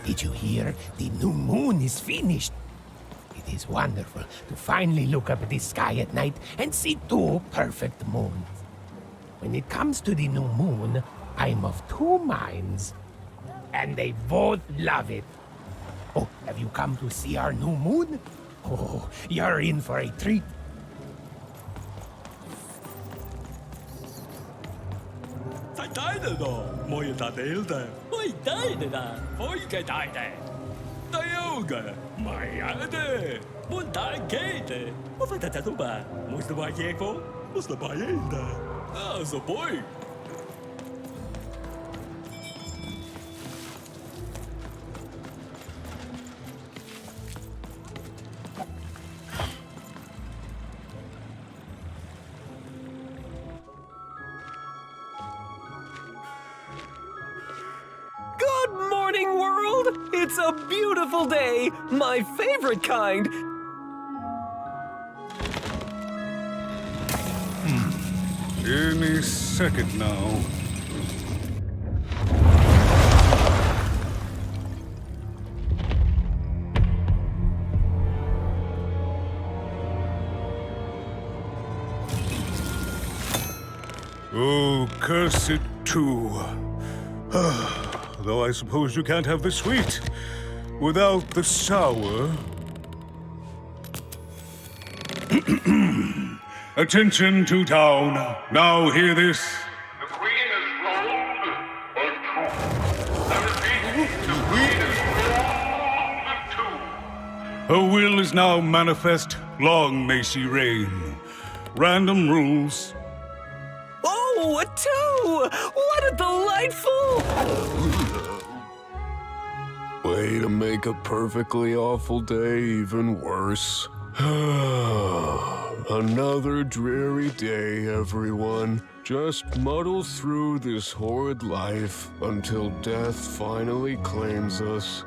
Did you hear? The new moon is finished. It is wonderful to finally look up at the sky at night and see two perfect moons. When it comes to the new moon, I'm of two minds. And they both love it. Oh, have you come to see our new moon? Oh, you're in for a treat. Sai deine da, moje tadeelde. Oi deine da, oike deine. Dajoge, majade. Munta gete. Of het dat oba. Moest de bij je voor? Moest de bij je daar. Ah, zo boy. Good morning, world! It's a beautiful day, my favorite kind. Any second now. Oh, curse it too. Though I suppose you can't have the sweet without the sour. Attention to town. Now hear this. The Queen is rolled on two. I repeat, the Queen is rolled on two. Her will is now manifest. Long may she reign. Random rules. Oh, a two! What a delightful... Way to make a perfectly awful day even worse. Another dreary day, everyone. Just muddle through this horrid life until death finally claims us.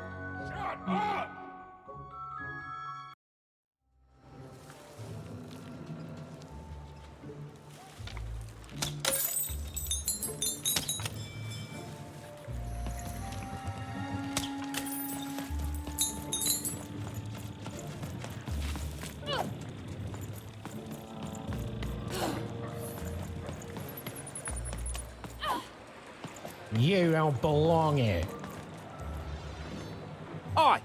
You don't belong here. Oi,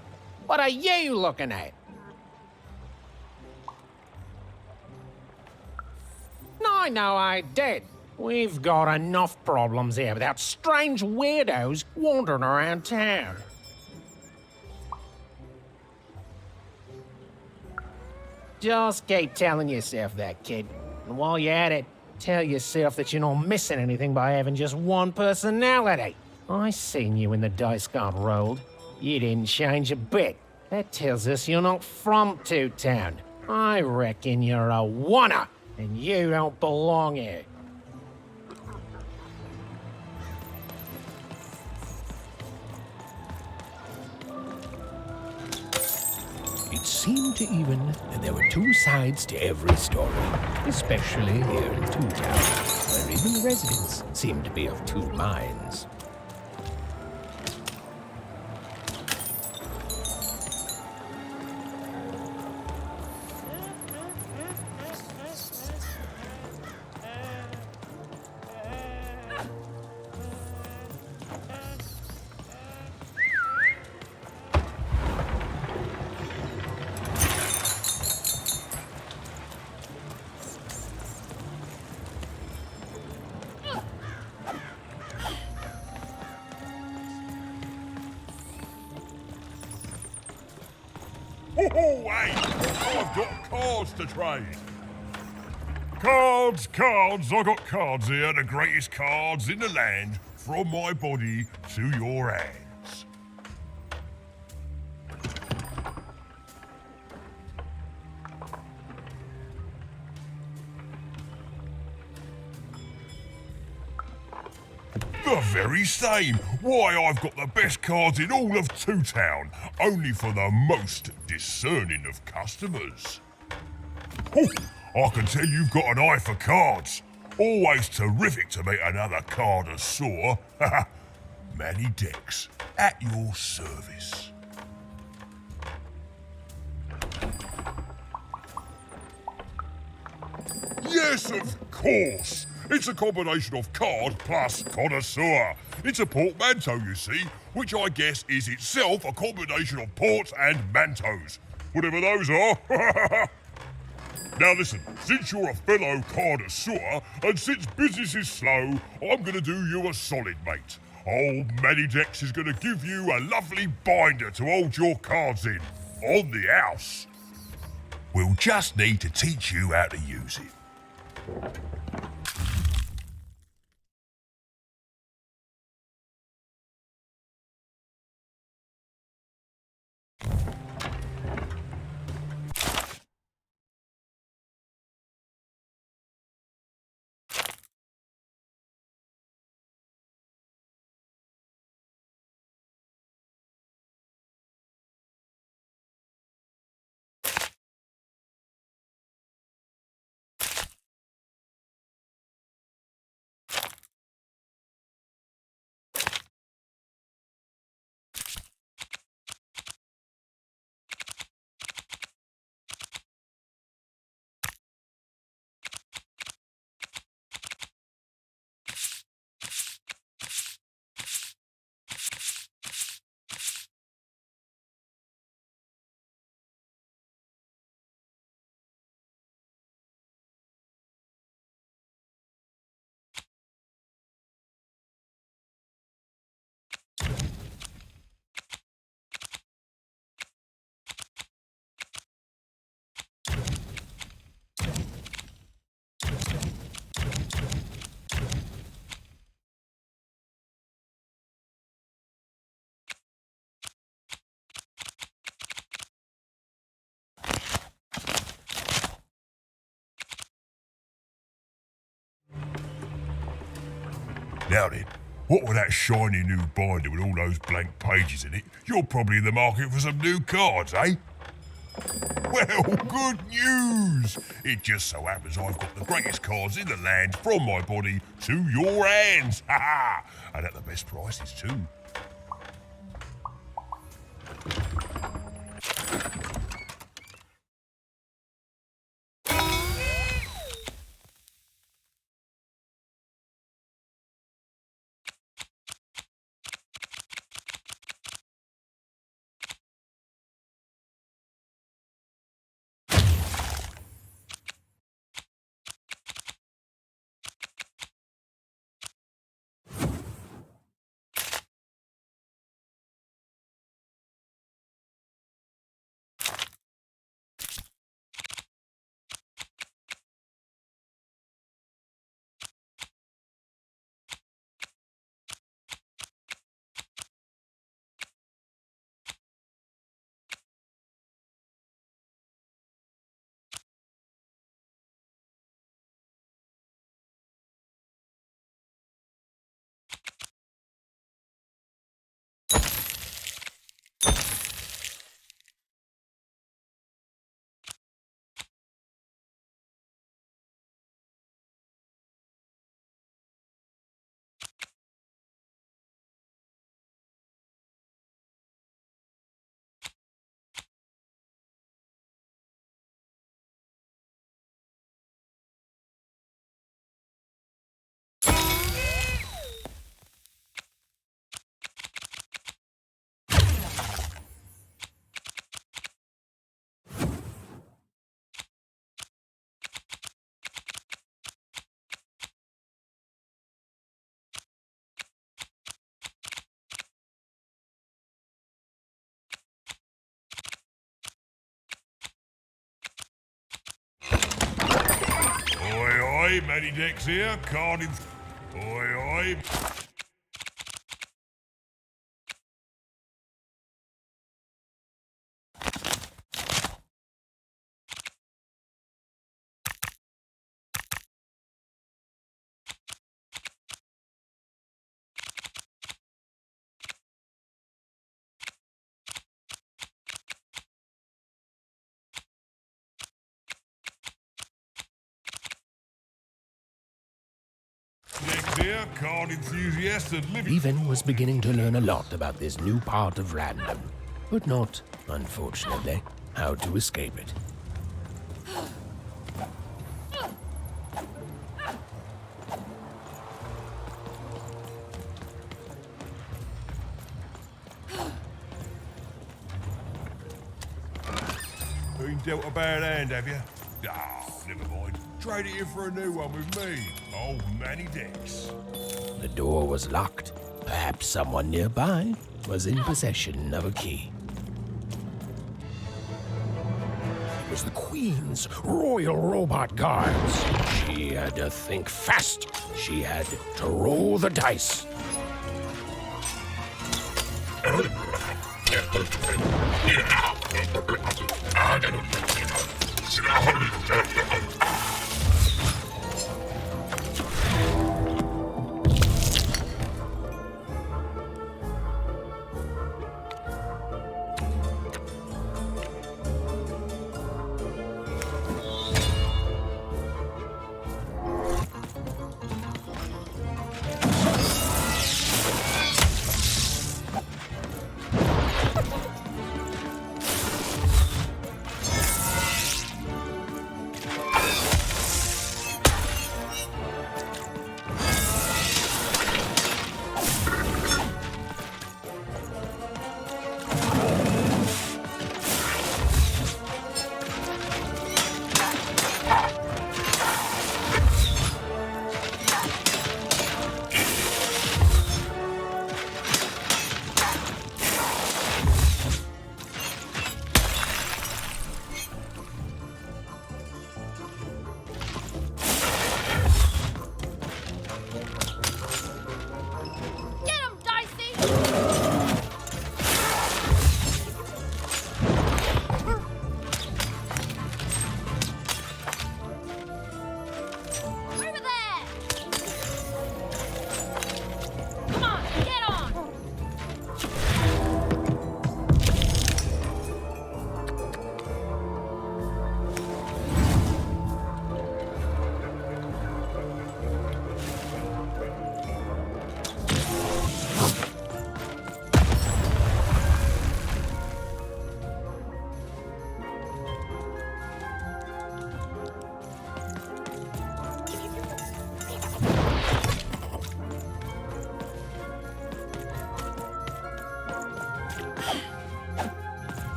what are you looking at? No, I did. We've got enough problems here without strange weirdos wandering around town. Just keep telling yourself that, kid. And while you're at it, tell yourself that you're not missing anything by having just one personality. I seen you when the dice got rolled. You didn't change a bit. That tells us you're not from Two Town. I reckon you're a oner, and you don't belong here. It seemed to even that there were two sides to every story, especially here in Two Town, where even the residents seemed to be of two minds. Oh, hey! I've got cards to trade. Cards. I got cards here, the greatest cards in the land, from my body to your hands. The very same. Why, I've got the best cards in all of Two Town, only for the most discerning of customers. Oh, I can tell you've got an eye for cards. Always terrific to meet another connoisseur. Manny Dex, at your service. Yes, of course. It's a combination of card plus connoisseur. It's a portmanteau, you see, which I guess is itself a combination of ports and mantos. Whatever those are. Now listen, since you're a fellow connoisseur, and since business is slow, I'm gonna do you a solid, mate. Old Manny Dex is gonna give you a lovely binder to hold your cards in, on the house. We'll just need to teach you how to use it. Now then, what with that shiny new binder with all those blank pages in it, you're probably in the market for some new cards, eh? Well, good news! It just so happens I've got the greatest cards in the land from my body to your hands, ha ha! And at the best prices too. Oi, Manny Dex here, card in... Oi. Next here, card enthusiast and living. Even was beginning to learn a lot about this new part of random, but not, unfortunately, how to escape it. Been dealt a bad hand, have you? Ah, never mind. Trade it in for a new one with me. Old Manny Dex. The door was locked. Perhaps someone nearby was in possession of a key. It was the Queen's Royal Robot Guards. She had to think fast. She had to roll the dice.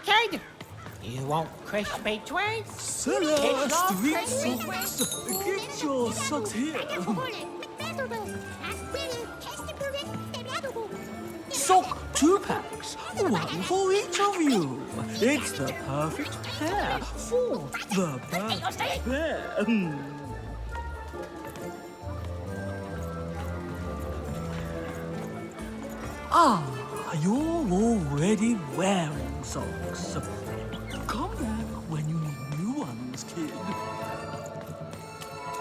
kid? You want crispy twigs? Sarah, street socks. Get your socks here. Sock 2-packs, one for each of you. It's the perfect pair for the perfect pair. Ah, you're already wearing socks. Come back when you need new ones, kid.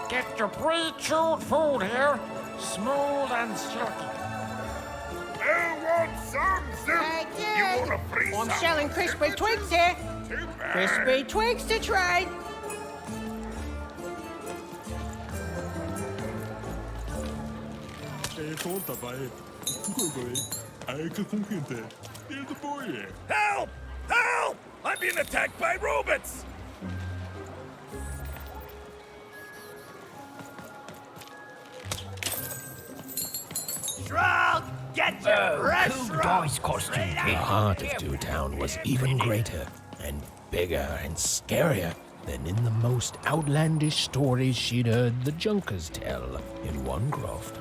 Get your pre-chewed food here, smooth and silky. Who wants some soup? You want a free I'm some? selling crispy twigs here. Too bad. Crispy twigs to trade. Help! Help! I'm being attacked by robots! Shroud, get your restaurant! The heart of Two Town was even greater and bigger and scarier than in the most outlandish stories she'd heard the Junkers tell in one croft.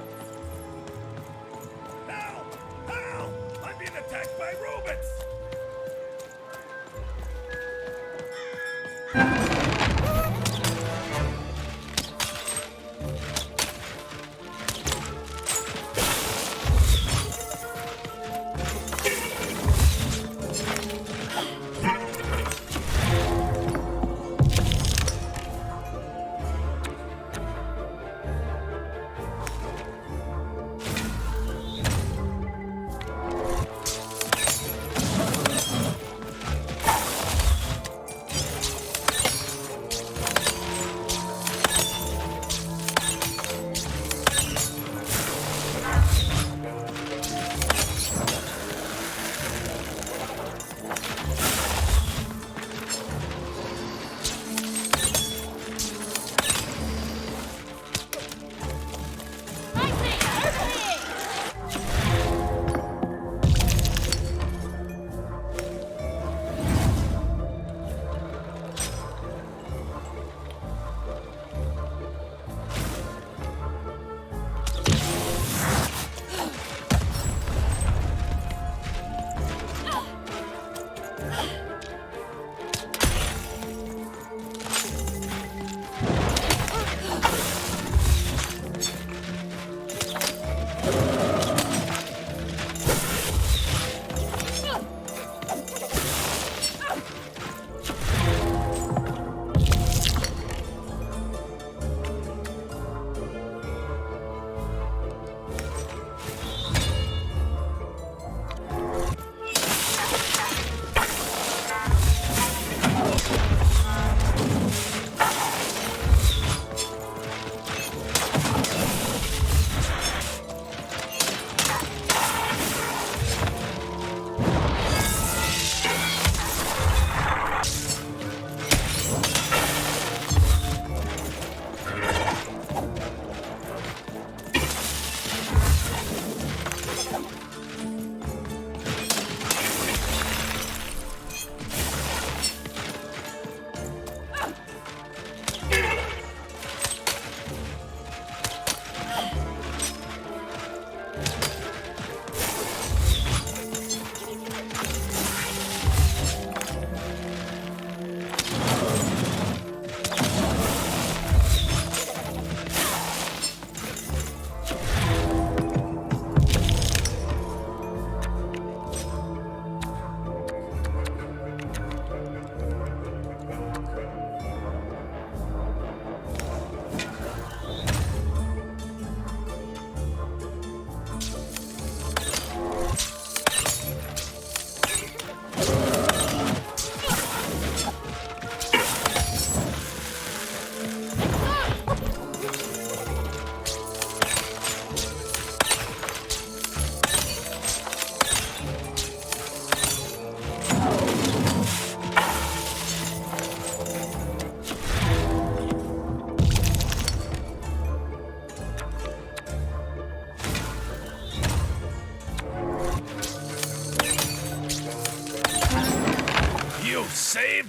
Help! Help! I'm being attacked by robots!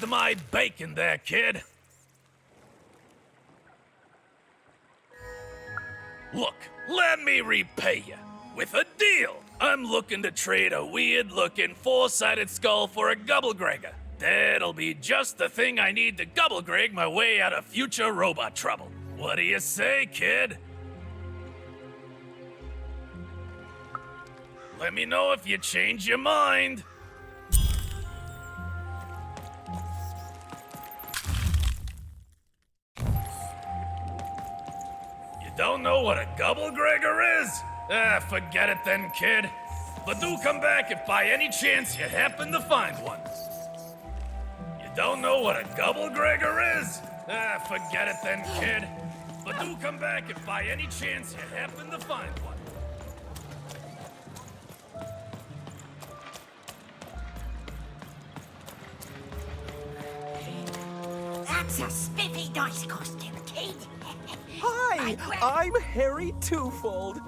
to my bacon there, kid. Look, let me repay you with a deal. I'm looking to trade a weird-looking four-sided skull for a Gubblegregger. That'll be just the thing I need to Gubblegreg my way out of future robot trouble. What do you say, kid? Let me know if you change your mind. You don't know what a Gubblegregger is? Forget it then, kid. But do come back if by any chance you happen to find one. You don't know what a Gubblegregger is? Forget it then, kid. But do come back if by any chance you happen to find one. That's a spiffy nice costume, kid. Hi, I'm Harry Twofold.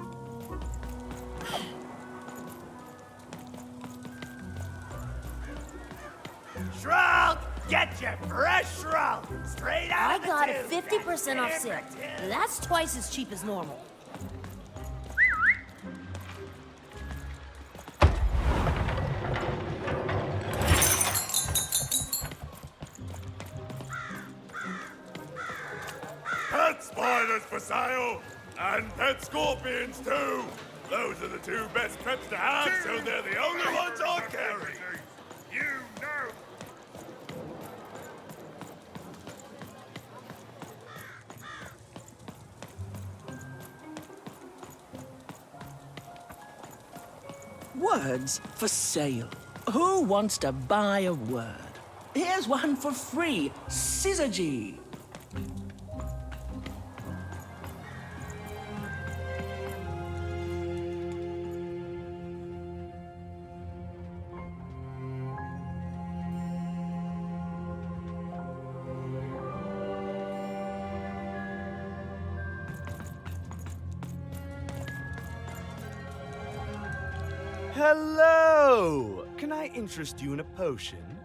Shroud! Get your fresh shroud! Straight out I of the got a tube. 50% off sale. That's twice as cheap as normal. Pet spiders for sale! And pet scorpions too! Those are the two best pets to have, so they're the only ones I carry! You know! Words for sale. Who wants to buy a word? Here's one for free. Syzygy. Hello! Can I interest you in a potion?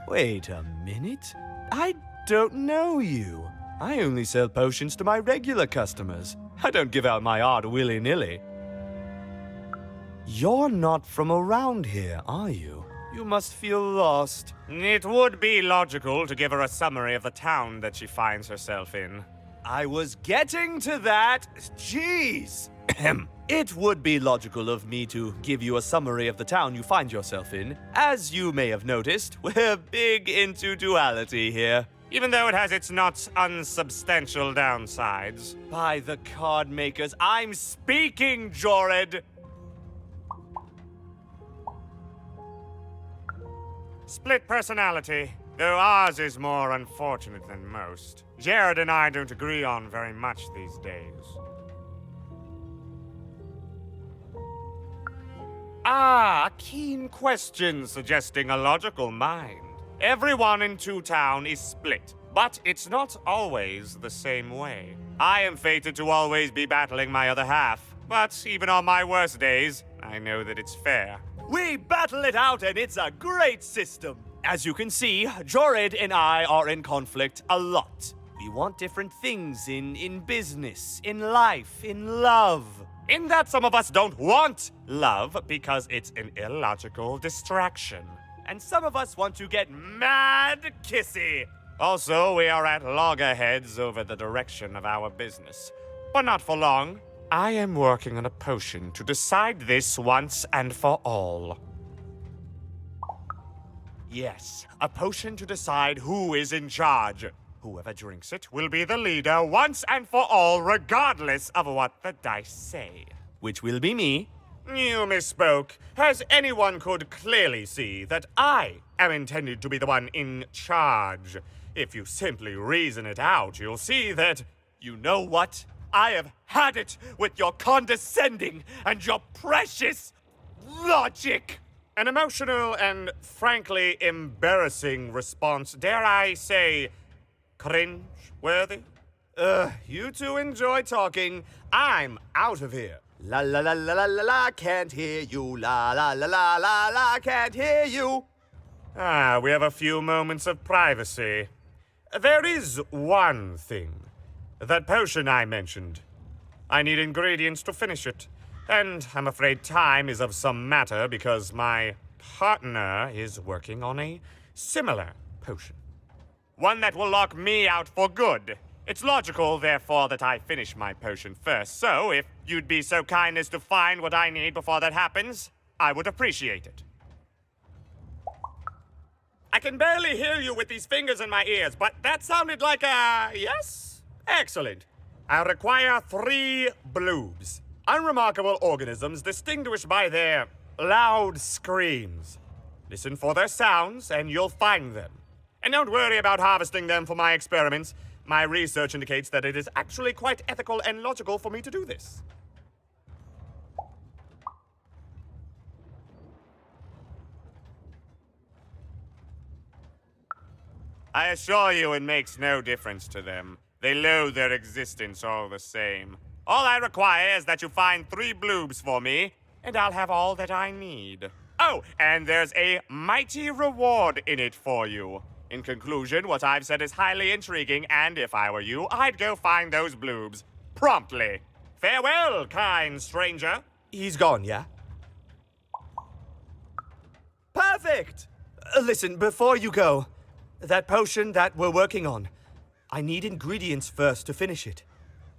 Wait a minute. I don't know you. I only sell potions to my regular customers. I don't give out my art willy-nilly. You're not from around here, are you? You must feel lost. It would be logical to give her a summary of the town that she finds herself in. I was getting to that. Jeez! It would be logical of me to give you a summary of the town you find yourself in. As you may have noticed, we're big into duality here. Even though it has its not unsubstantial downsides. By the card makers, I'm speaking, Jorid! Split personality, though ours is more unfortunate than most. Jared and I don't agree on very much these days. Ah, a keen question suggesting a logical mind. Everyone in Two Town is split, but it's not always the same way. I am fated to always be battling my other half, but even on my worst days, I know that it's fair. We battle it out and it's a great system. As you can see, Jorid and I are in conflict a lot. We want different things in business, in life, in love. In that some of us don't want love because it's an illogical distraction. And some of us want to get mad kissy. Also, we are at loggerheads over the direction of our business. But not for long. I am working on a potion to decide this once and for all. Yes, a potion to decide who is in charge. Whoever drinks it will be the leader once and for all, regardless of what the dice say. Which will be me. You misspoke, as anyone could clearly see that I am intended to be the one in charge. If you simply reason it out, you'll see that... You know what? I have had it with your condescending and your precious logic. An emotional and frankly embarrassing response, dare I say, cringe-worthy? You two enjoy talking. I'm out of here. La la la la la la la, can't hear you. La la la la la la, can't hear you. We have a few moments of privacy. There is one thing. That potion I mentioned. I need ingredients to finish it. And I'm afraid time is of some matter because my partner is working on a similar potion. One that will lock me out for good. It's logical, therefore, that I finish my potion first. So, if you'd be so kind as to find what I need before that happens, I would appreciate it. I can barely hear you with these fingers in my ears, but that sounded like a yes? Excellent. I require 3 bloobs. Unremarkable organisms distinguished by their loud screams. Listen for their sounds, and you'll find them. And don't worry about harvesting them for my experiments. My research indicates that it is actually quite ethical and logical for me to do this. I assure you it makes no difference to them. They loathe their existence all the same. All I require is that you find 3 bloobs for me, and I'll have all that I need. Oh, and there's a mighty reward in it for you. In conclusion, what I've said is highly intriguing, and if I were you, I'd go find those bloobs. Promptly. Farewell, kind stranger. He's gone, yeah? Perfect! Listen, before you go, that potion that we're working on, I need ingredients first to finish it.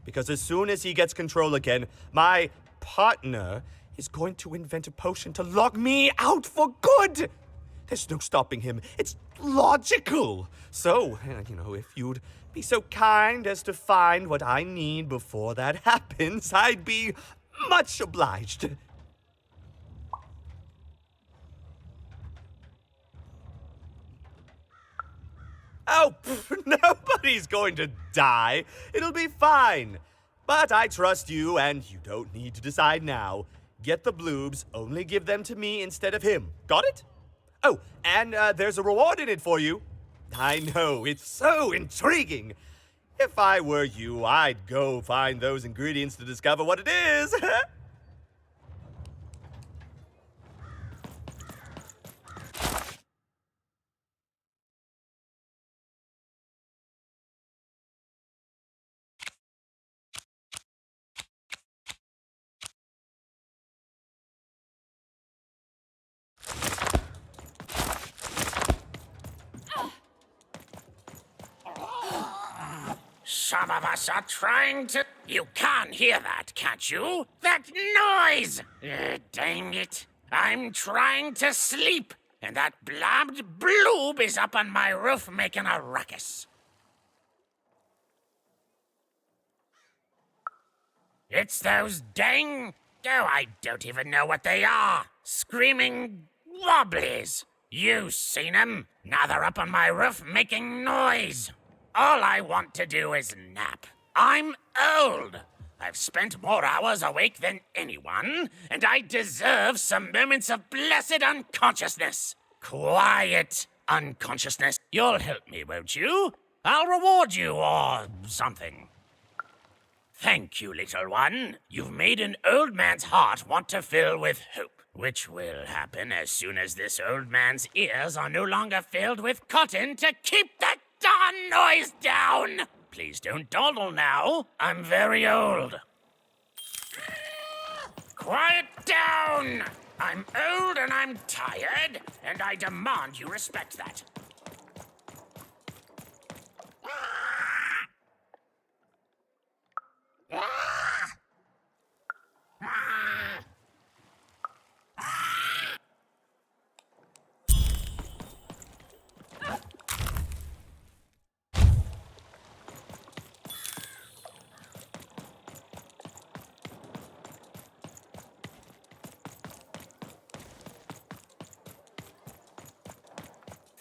Because as soon as he gets control again, my partner is going to invent a potion to lock me out for good! There's no stopping him. It's logical. So, if you'd be so kind as to find what I need before that happens, I'd be much obliged. Oh, nobody's going to die. It'll be fine. But I trust you, and you don't need to decide now. Get the bloobs, only give them to me instead of him. Got it? Oh, and there's a reward in it for you. I know, it's so intriguing. If I were you, I'd go find those ingredients to discover what it is. Some of us are trying to... You can't hear that, can't you? That noise! Dang it. I'm trying to sleep, and that blabbed bloob is up on my roof making a ruckus. It's those dang... Oh, I don't even know what they are. Screaming wobblies. You've seen them. Now they're up on my roof making noise. All I want to do is nap. I'm old. I've spent more hours awake than anyone, and I deserve some moments of blessed unconsciousness. Quiet unconsciousness. You'll help me, won't you? I'll reward you or something. Thank you, little one. You've made an old man's heart want to fill with hope, which will happen as soon as this old man's ears are no longer filled with cotton to keep that darn noise down! Please don't dawdle now. I'm very old. Quiet down! I'm old and I'm tired, and I demand you respect that.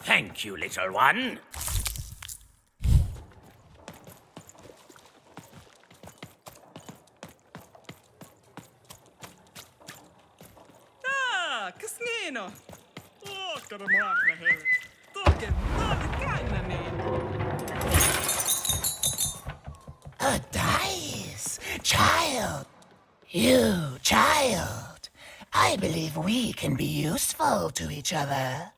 Thank you, little one. Caslino! Åker du makna här? Dere valgene min! A dice! Child! You, child! I believe we can be useful to each other.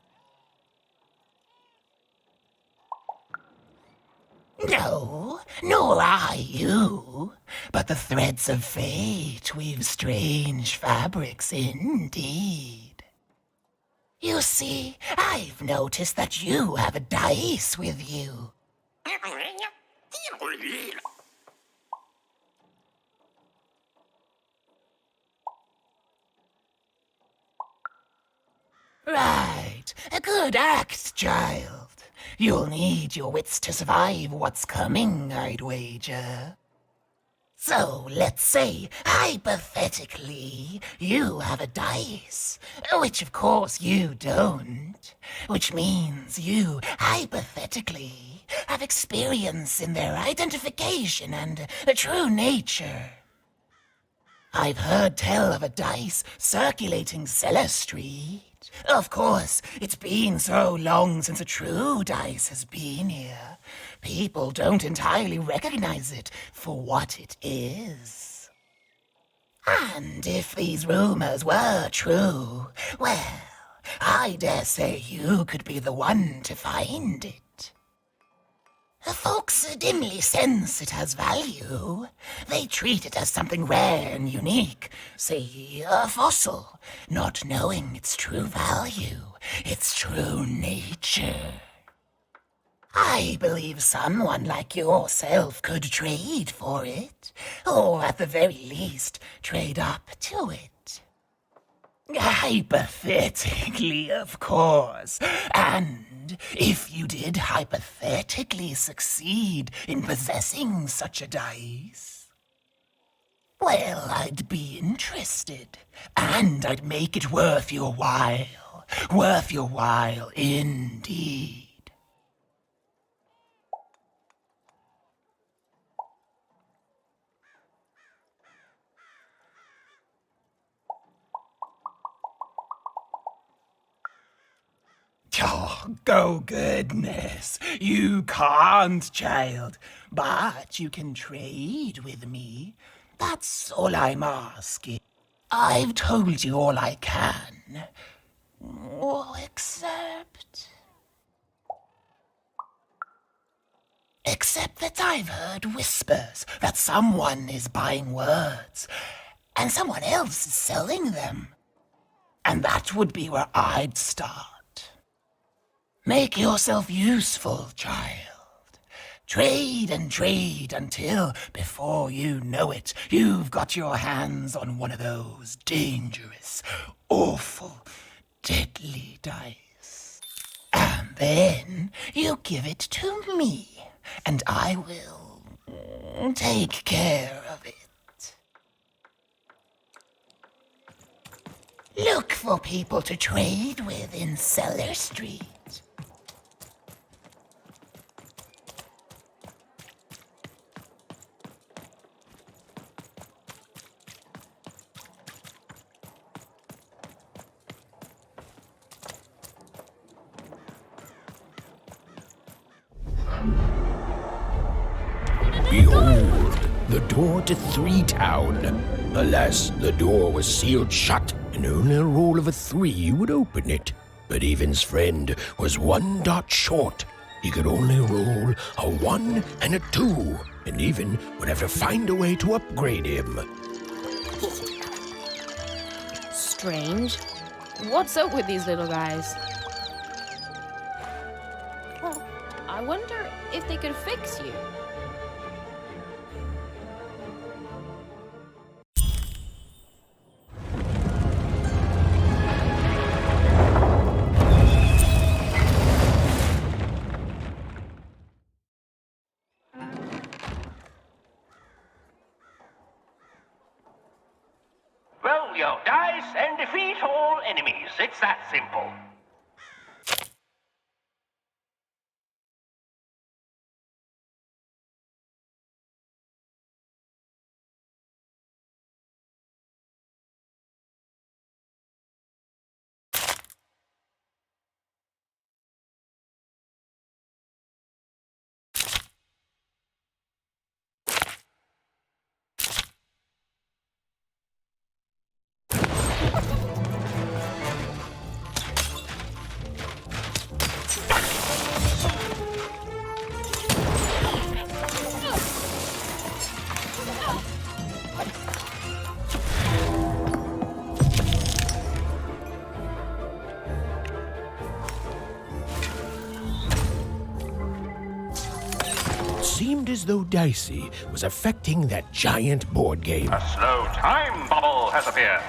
No, nor I you. But the threads of fate weave strange fabrics indeed. You see, I've noticed that you have a dice with you. Right, a good act, child. You'll need your wits to survive what's coming, I'd wager. So, let's say, hypothetically, you have a dice, which of course you don't, which means you, hypothetically, have experience in their identification and true nature. I've heard tell of a dice circulating Cellar Street. Of course, it's been so long since a true dice has been here. People don't entirely recognize it for what it is. And if these rumors were true, well, I dare say you could be the one to find it. Folks dimly sense it has value. They treat it as something rare and unique, say a fossil, not knowing its true value, its true nature. I believe someone like yourself could trade for it, or at the very least, trade up to it. Hypothetically, of course. And if you did hypothetically succeed in possessing such a dice, well, I'd be interested. And I'd make it worth your while. Worth your while indeed. Oh, goodness. You can't, child. But you can trade with me. That's all I'm asking. I've told you all I can. Except that I've heard whispers that someone is buying words, and someone else is selling them. And that would be where I'd start. Make yourself useful, child. Trade and trade until, before you know it, you've got your hands on one of those dangerous, awful, deadly dice. And then you give it to me, and I will take care of it. Look for people to trade with in Cellar Street. Behold, the door to Three Town. Alas, the door was sealed shut, and only a roll of a 3 would open it. But Evan's friend was 1 dot short. He could only roll a 1 and a 2, and Evan would have to find a way to upgrade him. Strange. What's up with these little guys? I wonder if they could fix you. Roll your dice and defeat all enemies. It's that simple. seemed as though Dicey was affecting that giant board game. A slow time bubble has appeared.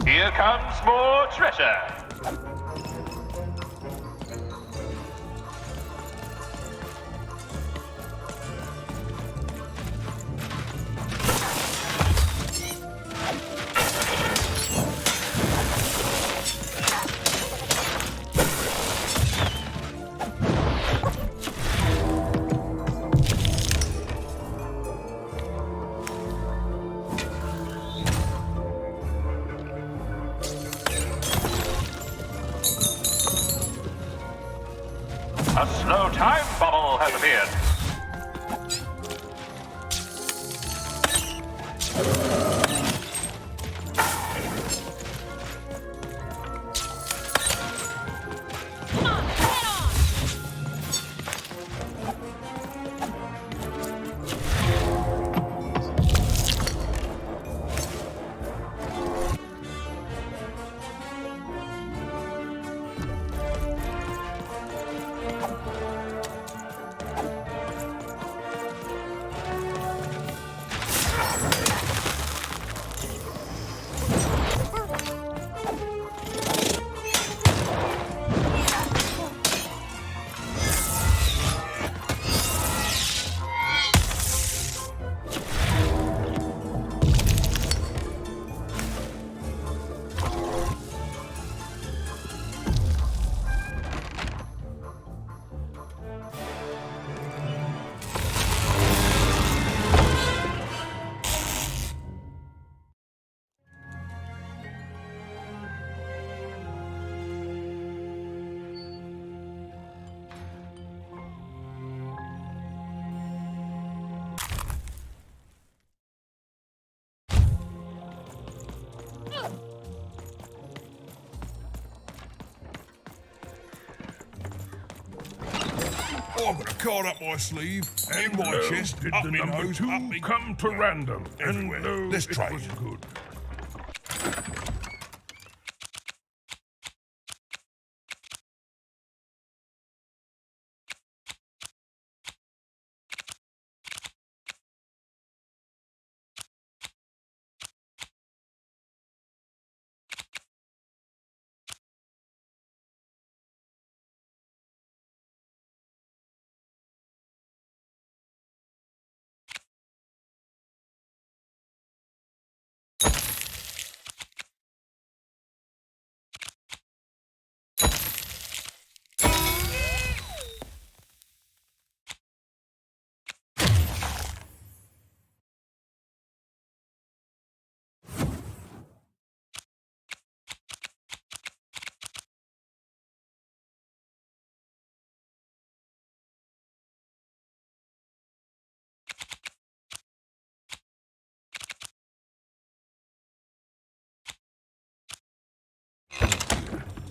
Here comes more treasure. A slow time bubble has appeared. I've got a card up my sleeve, in my chest, Did up the my number nose, two up me... come to random? everywhere. And no, Let's it trade. was good.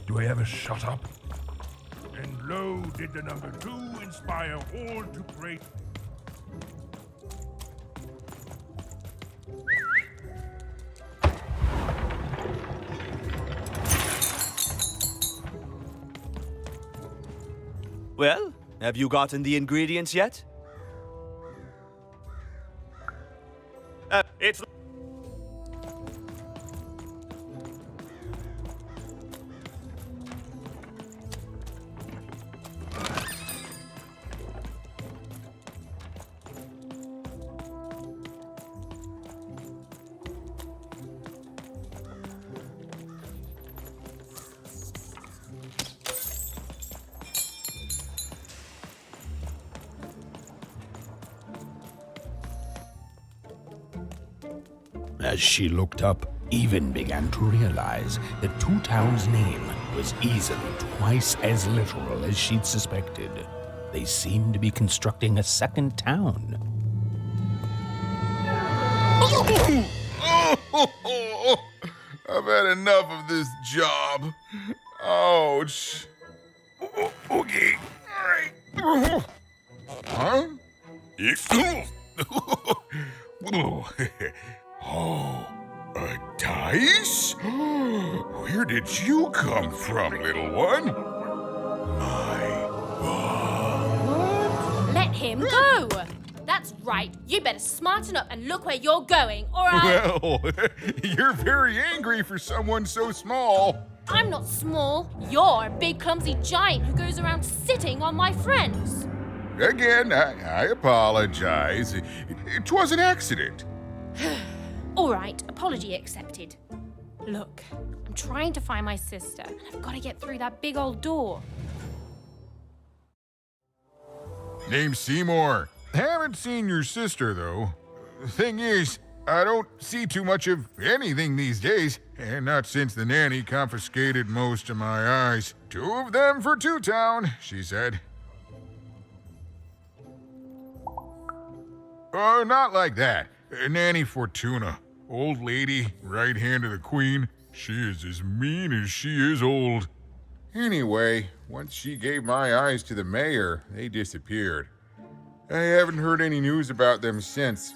Do I ever shut up? And lo, did the number two inspire all to great... Well, have you gotten the ingredients yet? It's... As she looked up, Even began to realize that Two Town's name was easily twice as literal as she'd suspected. They seemed to be constructing a second town. I've had enough of this job. Ouch. Okay. All right. Huh? Oh, a dice? Where did you come from, little one? Let him go! That's right. You better smarten up and look where you're going, or I... Well, you're very angry for someone so small. I'm not small. You're a big, clumsy giant who goes around sitting on my friends. Again, I apologize. It was an accident. All right, apology accepted. Look, I'm trying to find my sister, and I've got to get through that big old door. Name's Seymour. Haven't seen your sister, though. Thing is, I don't see too much of anything these days, and not since the nanny confiscated most of my eyes. 2 of them for Two Town, she said. Oh, not like that. Nanny Fortuna. Old lady, right hand of the queen. She is as mean as she is old. Anyway, once she gave my eyes to the mayor, they disappeared. I haven't heard any news about them since.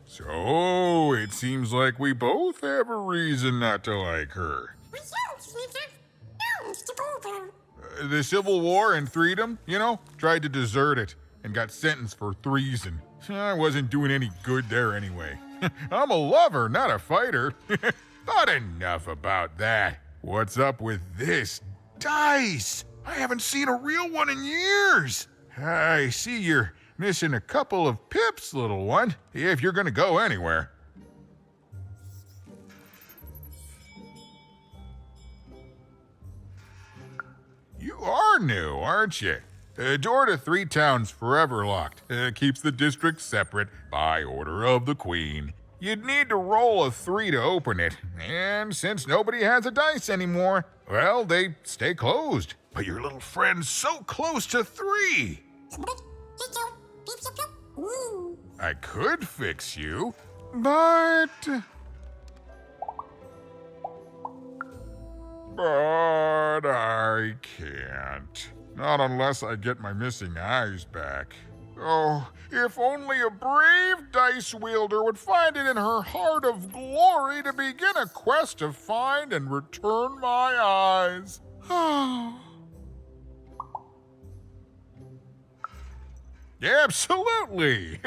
So, it seems like we both have a reason not to like her. The Civil War and Freedom, you know, tried to desert it and got sentenced for treason. I wasn't doing any good there anyway. I'm a lover, not a fighter. But enough about that. What's up with this dice? I haven't seen a real one in years. I see you're missing a couple of pips, little one, if you're gonna go anywhere. You are new, aren't you? Door to Three Town's forever locked. Keeps the district separate by order of the Queen. You'd need to roll a 3 to open it, and since nobody has a dice anymore, well, they stay closed. But your little friend's so close to 3. I could fix you, but I can't. Not unless I get my missing eyes back. Oh, if only a brave dice wielder would find it in her heart of glory to begin a quest to find and return my eyes. Absolutely.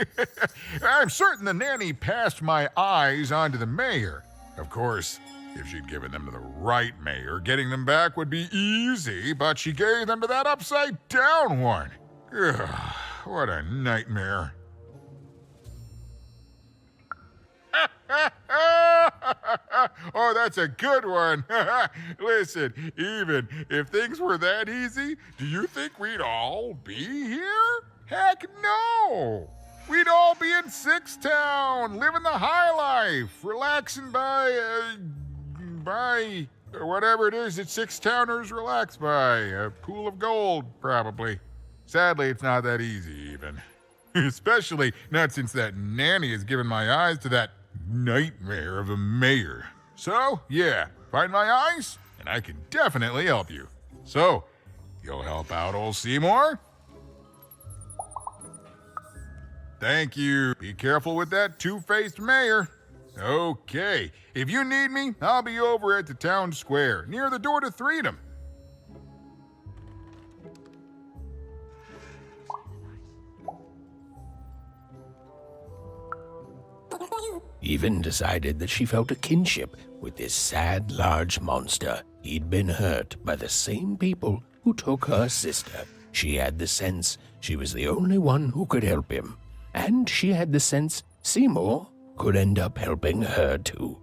I'm certain the nanny passed my eyes on to the mayor. Of course, if she'd given them to the right mayor, getting them back would be easy, but she gave them to that upside-down one. Ugh, what a nightmare. Oh, that's a good one. Listen, even if things were that easy, do you think we'd all be here? Heck no! We'd all be in Sixtown, living the high life, relaxing by whatever it is that Sixtowners relax by. A pool of gold, probably. Sadly, it's not that easy, even. Especially not since that nanny has given my eyes to that nightmare of a mayor. So, yeah, find my eyes, and I can definitely help you. So, you'll help out old Seymour? Thank you. Be careful with that two-faced mayor. Okay, if you need me, I'll be over at the town square, near the door to Freedom. Even decided that she felt a kinship with this sad, large monster. He'd been hurt by the same people who took her sister. She had the sense she was the only one who could help him. And she had the sense Seymour could end up helping her too.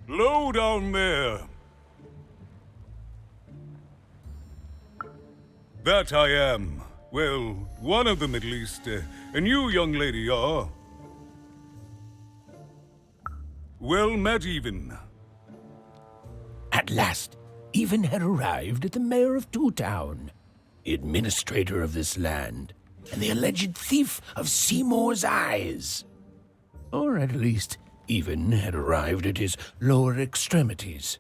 Low down there. That I am. Well, one of them at least. And you, young lady, are... well met, Even. At last, Even had arrived at the mayor of Two Town, the administrator of this land, and the alleged thief of Seymour's eyes. Or at least, Even had arrived at his lower extremities.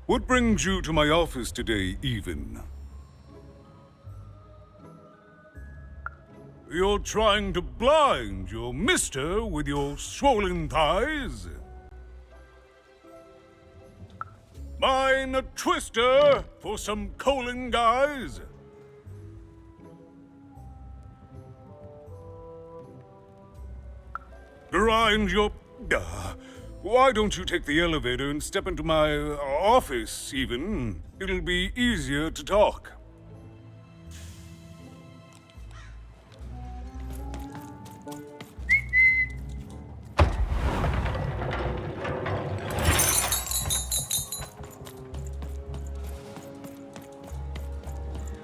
What brings you to my office today, Even? You're trying to blind your mister with your swollen thighs? Mine a twister for some colon guys? Grind your... why don't you take the elevator and step into my office, Even? It'll be easier to talk.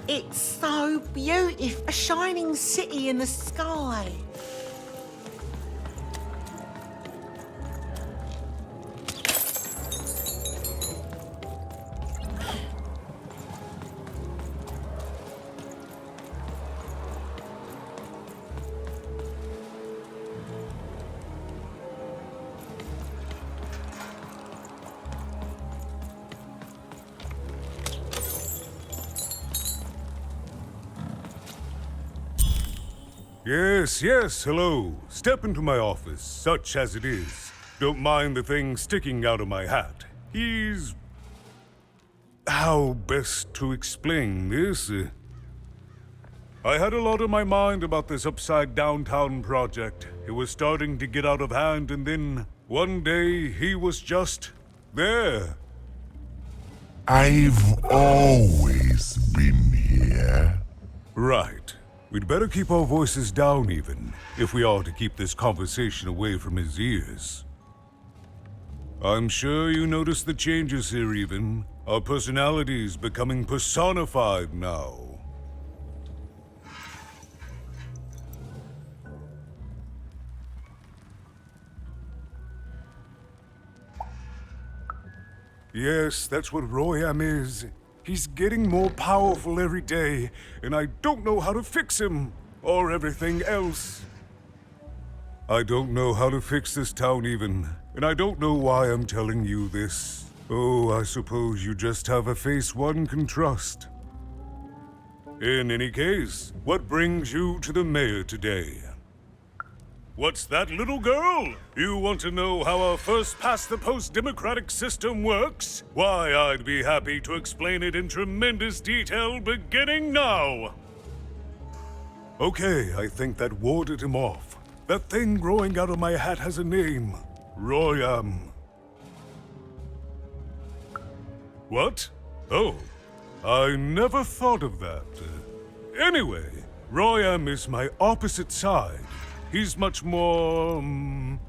It's so beautiful. A shining city in the sky. Yes, hello. Step into my office, such as it is. Don't mind the thing sticking out of my hat. He's... how best to explain this? I had a lot on my mind about this upside downtown project. It was starting to get out of hand, and then one day he was just there. I've always been here. Right. We'd better keep our voices down, Even, if we are to keep this conversation away from his ears. I'm sure you noticed the changes here, Even. Our personalities becoming personified now. Yes, that's what Royam is. He's getting more powerful every day, and I don't know how to fix him, or everything else. I don't know how to fix this town, Even, and I don't know why I'm telling you this. Oh, I suppose you just have a face one can trust. In any case, what brings you to the mayor today? What's that, little girl? You want to know how our first-past-the-post democratic system works? Why, I'd be happy to explain it in tremendous detail beginning now. Okay, I think that warded him off. That thing growing out of my hat has a name. Royam. What? Oh, I never thought of that. Anyway, Royam is my opposite side. He's much more,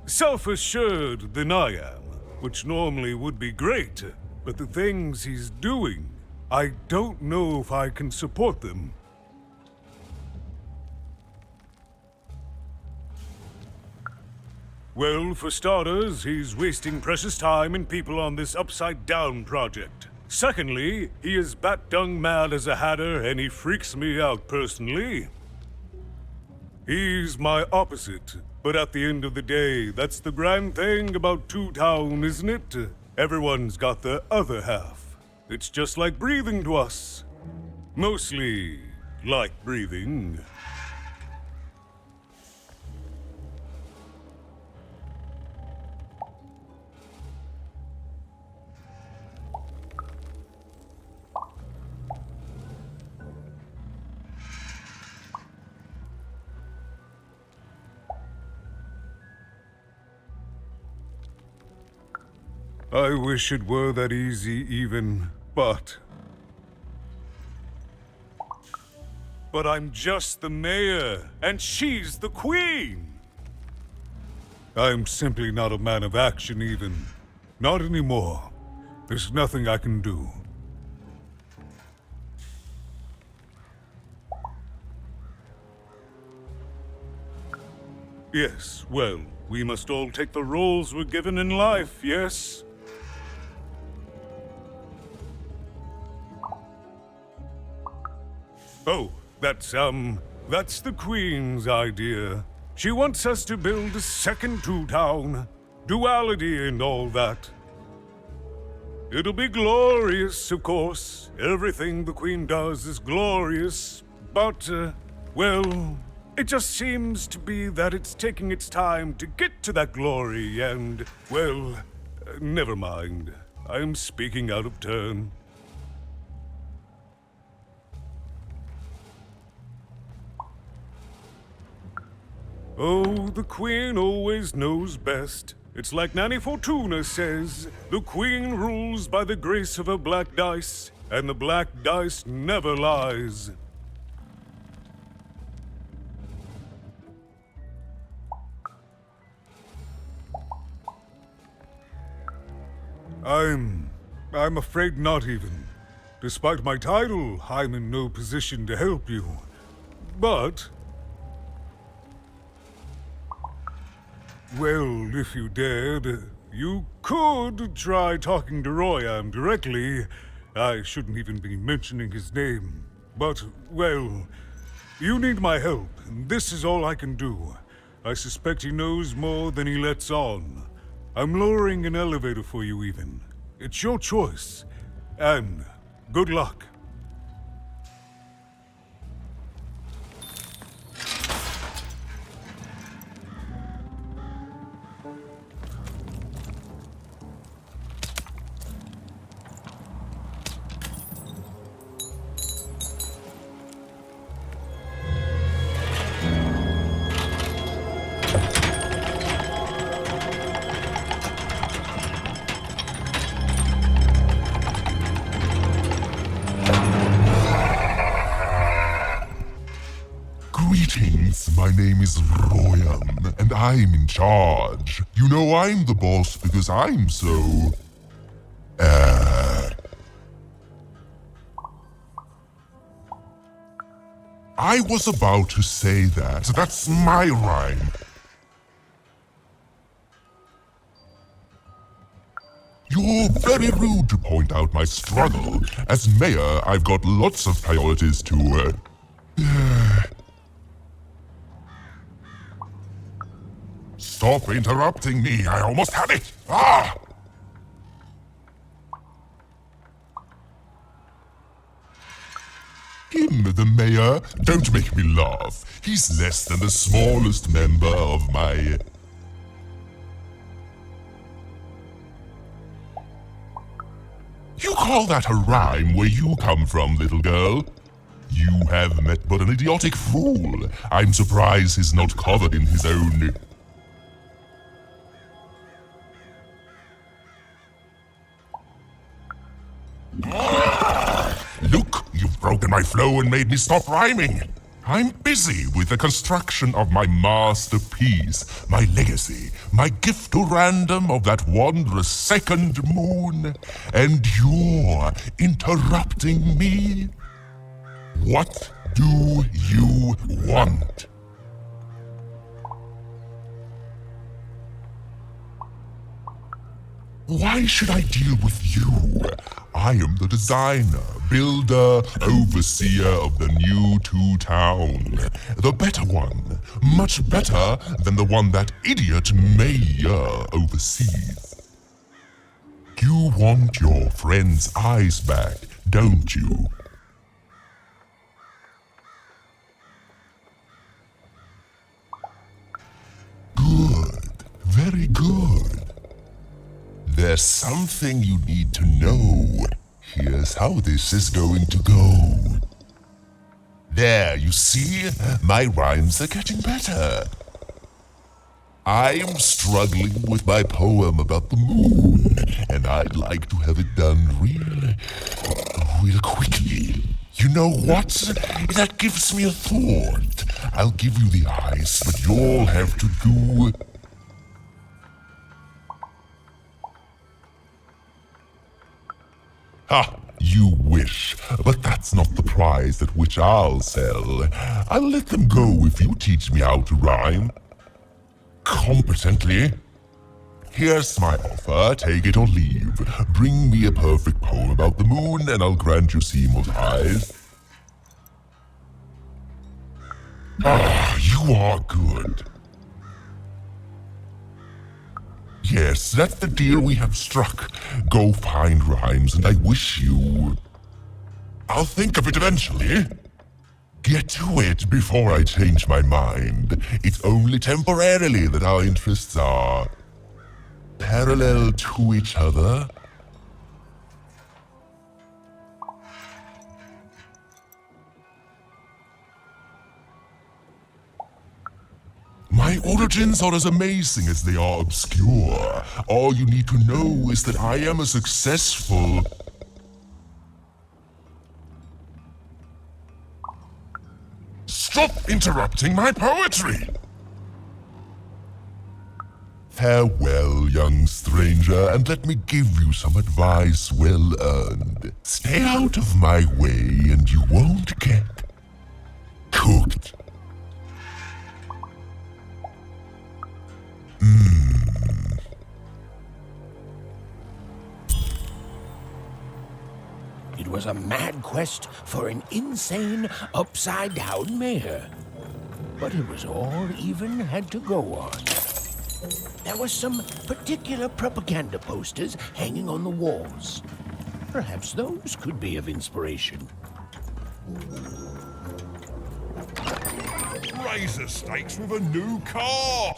self-assured than I am, which normally would be great, but the things he's doing, I don't know if I can support them. Well, for starters, he's wasting precious time and people on this upside-down project. Secondly, he is bat-dung mad as a hatter, and he freaks me out personally. He's my opposite, but at the end of the day, that's the grand thing about Two Town, isn't it? Everyone's got the other half. It's just like breathing to us. Mostly like breathing. I wish it were that easy even, but I'm just the mayor, and she's the queen. I'm simply not a man of action even. Not anymore. There's nothing I can do. Yes, well, we must all take the roles we're given in life, yes? Oh, that's the Queen's idea. She wants us to build a second Two Town. Duality and all that. It'll be glorious, of course. Everything the Queen does is glorious. But, well, it just seems to be that it's taking its time to get to that glory and, well, never mind. I'm speaking out of turn. Oh, the Queen always knows best. It's like Nanny Fortuna says, the Queen rules by the grace of her black dice, and the black dice never lies. I'm afraid not even. Despite my title, I'm in no position to help you. But well, if you dared, you could try talking to Royam directly. I shouldn't even be mentioning his name. But, well, you need my help, and this is all I can do. I suspect he knows more than he lets on. I'm lowering an elevator for you even. It's your choice. And good luck. Greetings, my name is Royam, and I'm in charge. You know I'm the boss because I'm so... I was about to say that. That's my rhyme. You're very rude to point out my struggle. As mayor, I've got lots of priorities to, Stop interrupting me, I almost had it! Ah! Him, the mayor? Don't make me laugh. He's less than the smallest member of my... You call that a rhyme where you come from, little girl? You have met but an idiotic fool. I'm surprised he's not covered in his own... Look, you've broken my flow and made me stop rhyming. I'm busy with the construction of my masterpiece, my legacy, my gift to random of that wondrous second moon, and you're interrupting me? What do you want? Why should I deal with you? I am the designer, builder, overseer of the new Two Town. The better one. Much better than the one that idiot mayor oversees. You want your friend's eyes back, don't you? Good. Very good. There's something you need to know. Here's how this is going to go. There, you see? My rhymes are getting better. I am struggling with my poem about the moon, and I'd like to have it done real quickly. You know what? That gives me a thought. I'll give you the eyes, but you'll have to do... Ha! You wish, but that's not the prize at which I'll sell. I'll let them go if you teach me how to rhyme. Competently. Here's my offer, take it or leave. Bring me a perfect poem about the moon and I'll grant you Seymour's eyes. Ah, you are good. Yes, that's the deal we have struck. Go find rhymes and I wish you... I'll think of it eventually. Get to it before I change my mind. It's only temporarily that our interests are... parallel to each other. My origins are as amazing as they are obscure. All you need to know is that I am a successful... Stop interrupting my poetry! Farewell, young stranger, and let me give you some advice well earned. Stay out of my way and you won't get cooked. It was a mad quest for an insane, upside-down mayor. But it was all even had to go on. There were some particular propaganda posters hanging on the walls. Perhaps those could be of inspiration. Razor stakes with a new car!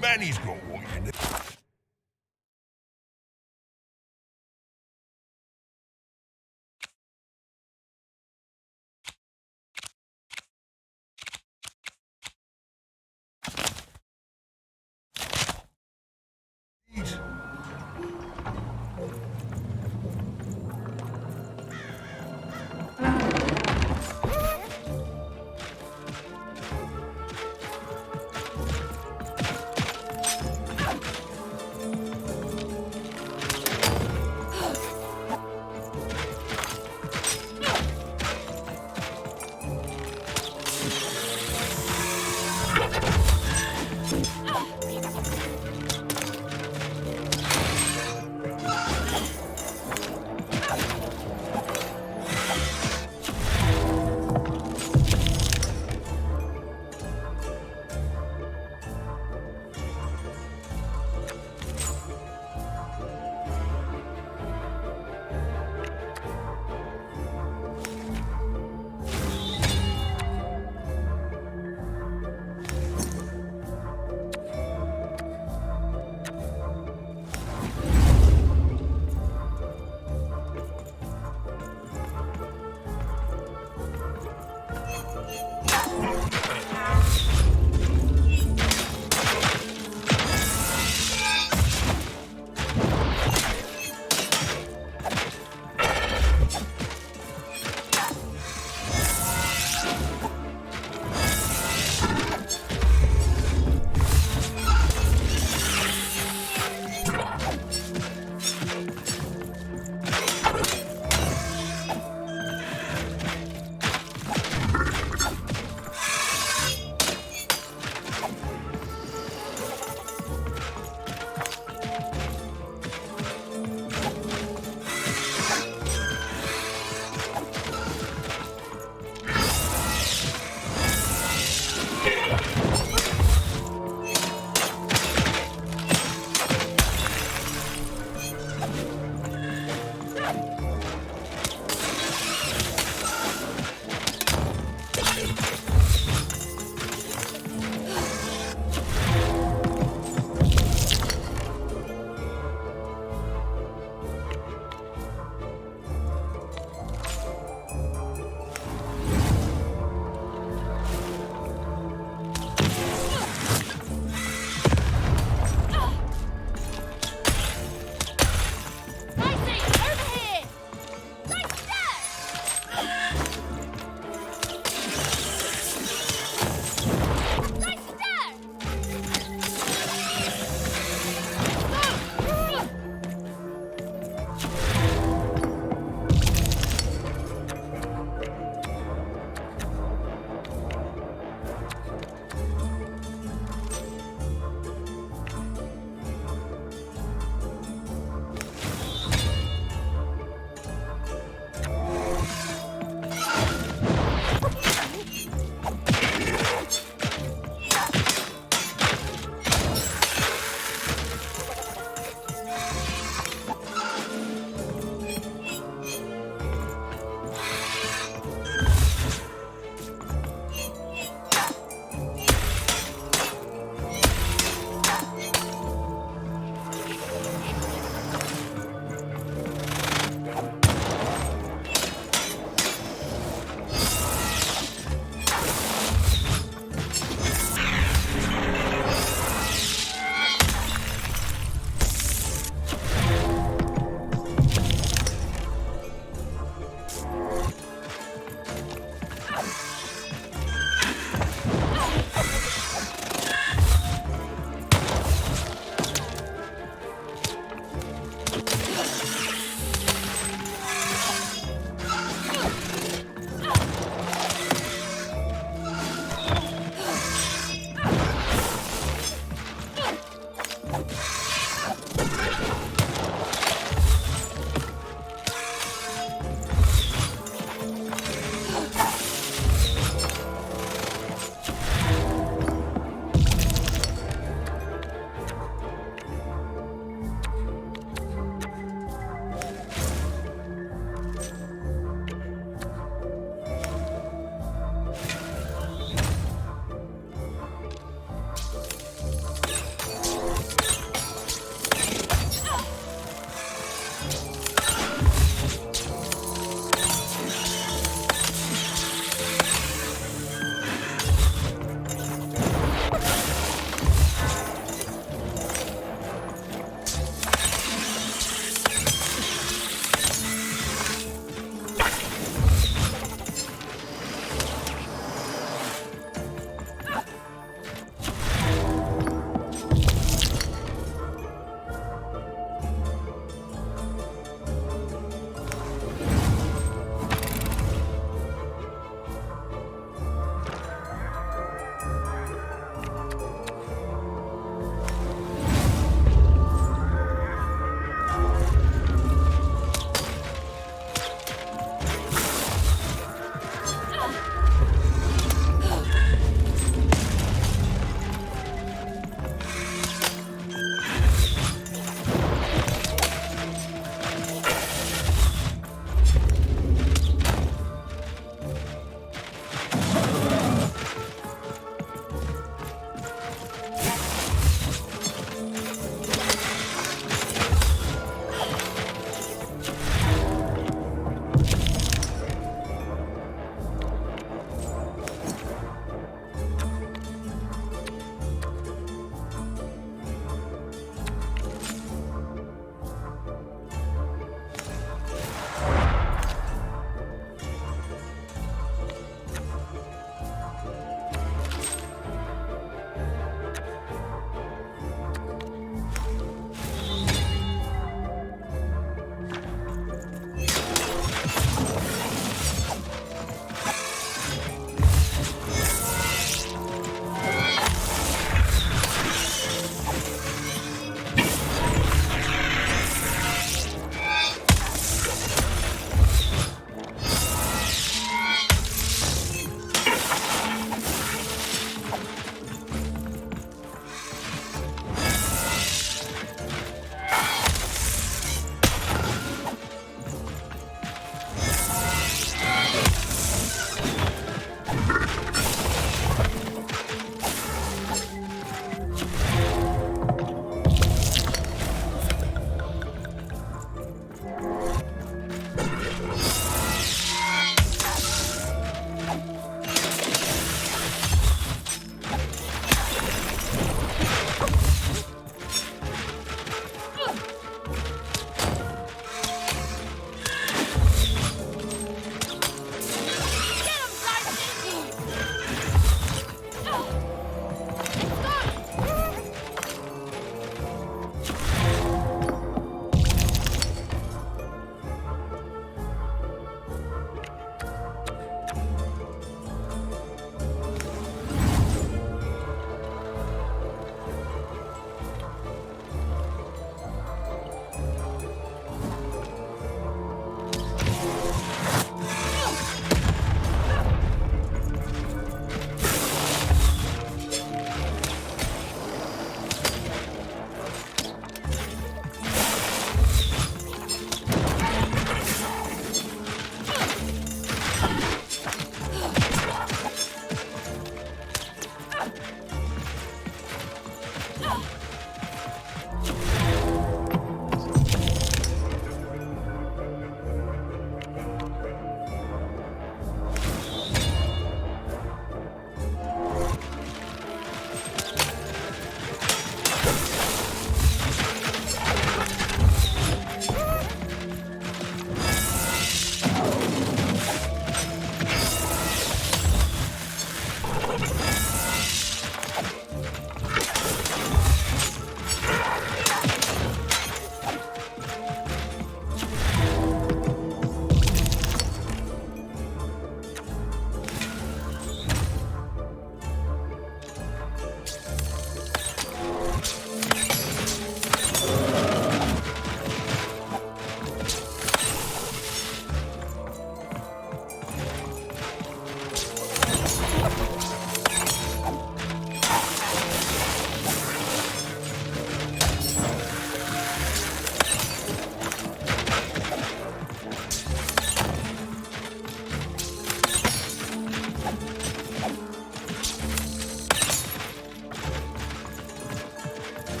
Manny's got what you need.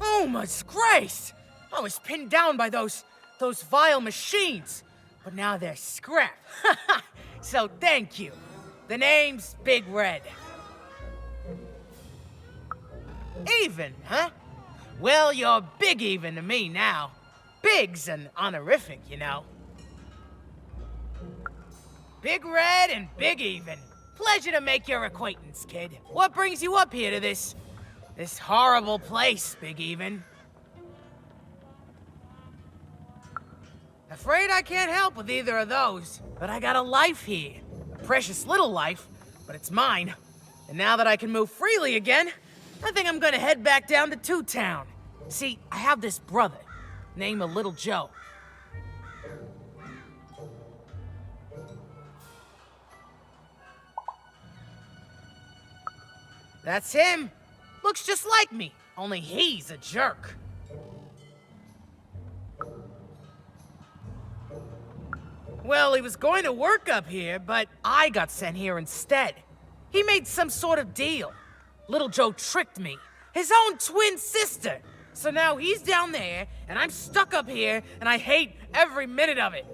Oh, my disgrace! I was pinned down by those vile machines, but now they're scrap. So thank you. The name's Big Red. Even, huh? Well, you're big even to me now. Big's an honorific, you know. Big Red and Big Even. Pleasure to make your acquaintance, kid. What brings you up here to this horrible place, Big Even? Afraid I can't help with either of those, but I got a life here. A precious little life, but it's mine. And now that I can move freely again, I think I'm gonna head back down to Two Town. See, I have this brother, named Little Joe. That's him. Looks just like me, only he's a jerk. Well, he was going to work up here, but I got sent here instead. He made some sort of deal. Little Joe tricked me, his own twin sister. So now he's down there, and I'm stuck up here, and I hate every minute of it.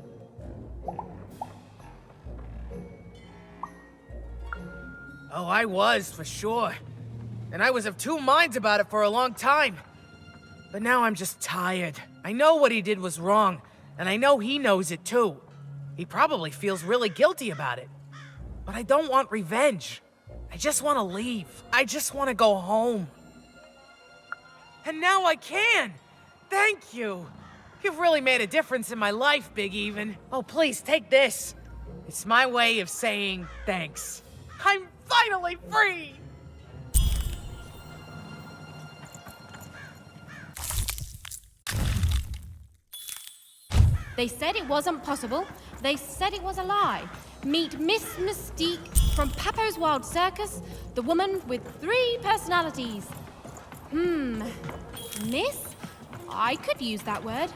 Oh, I was, for sure. And I was of two minds about it for a long time. But now I'm just tired. I know what he did was wrong, and I know he knows it too. He probably feels really guilty about it. But I don't want revenge. I just want to leave. I just want to go home. And now I can! Thank you! You've really made a difference in my life, Big Even. Oh, please, take this. It's my way of saying thanks. I'm finally free! They said it wasn't possible. They said it was a lie. Meet Miss Mystique from Papo's Wild Circus, the woman with 3 personalities. Miss? I could use that word.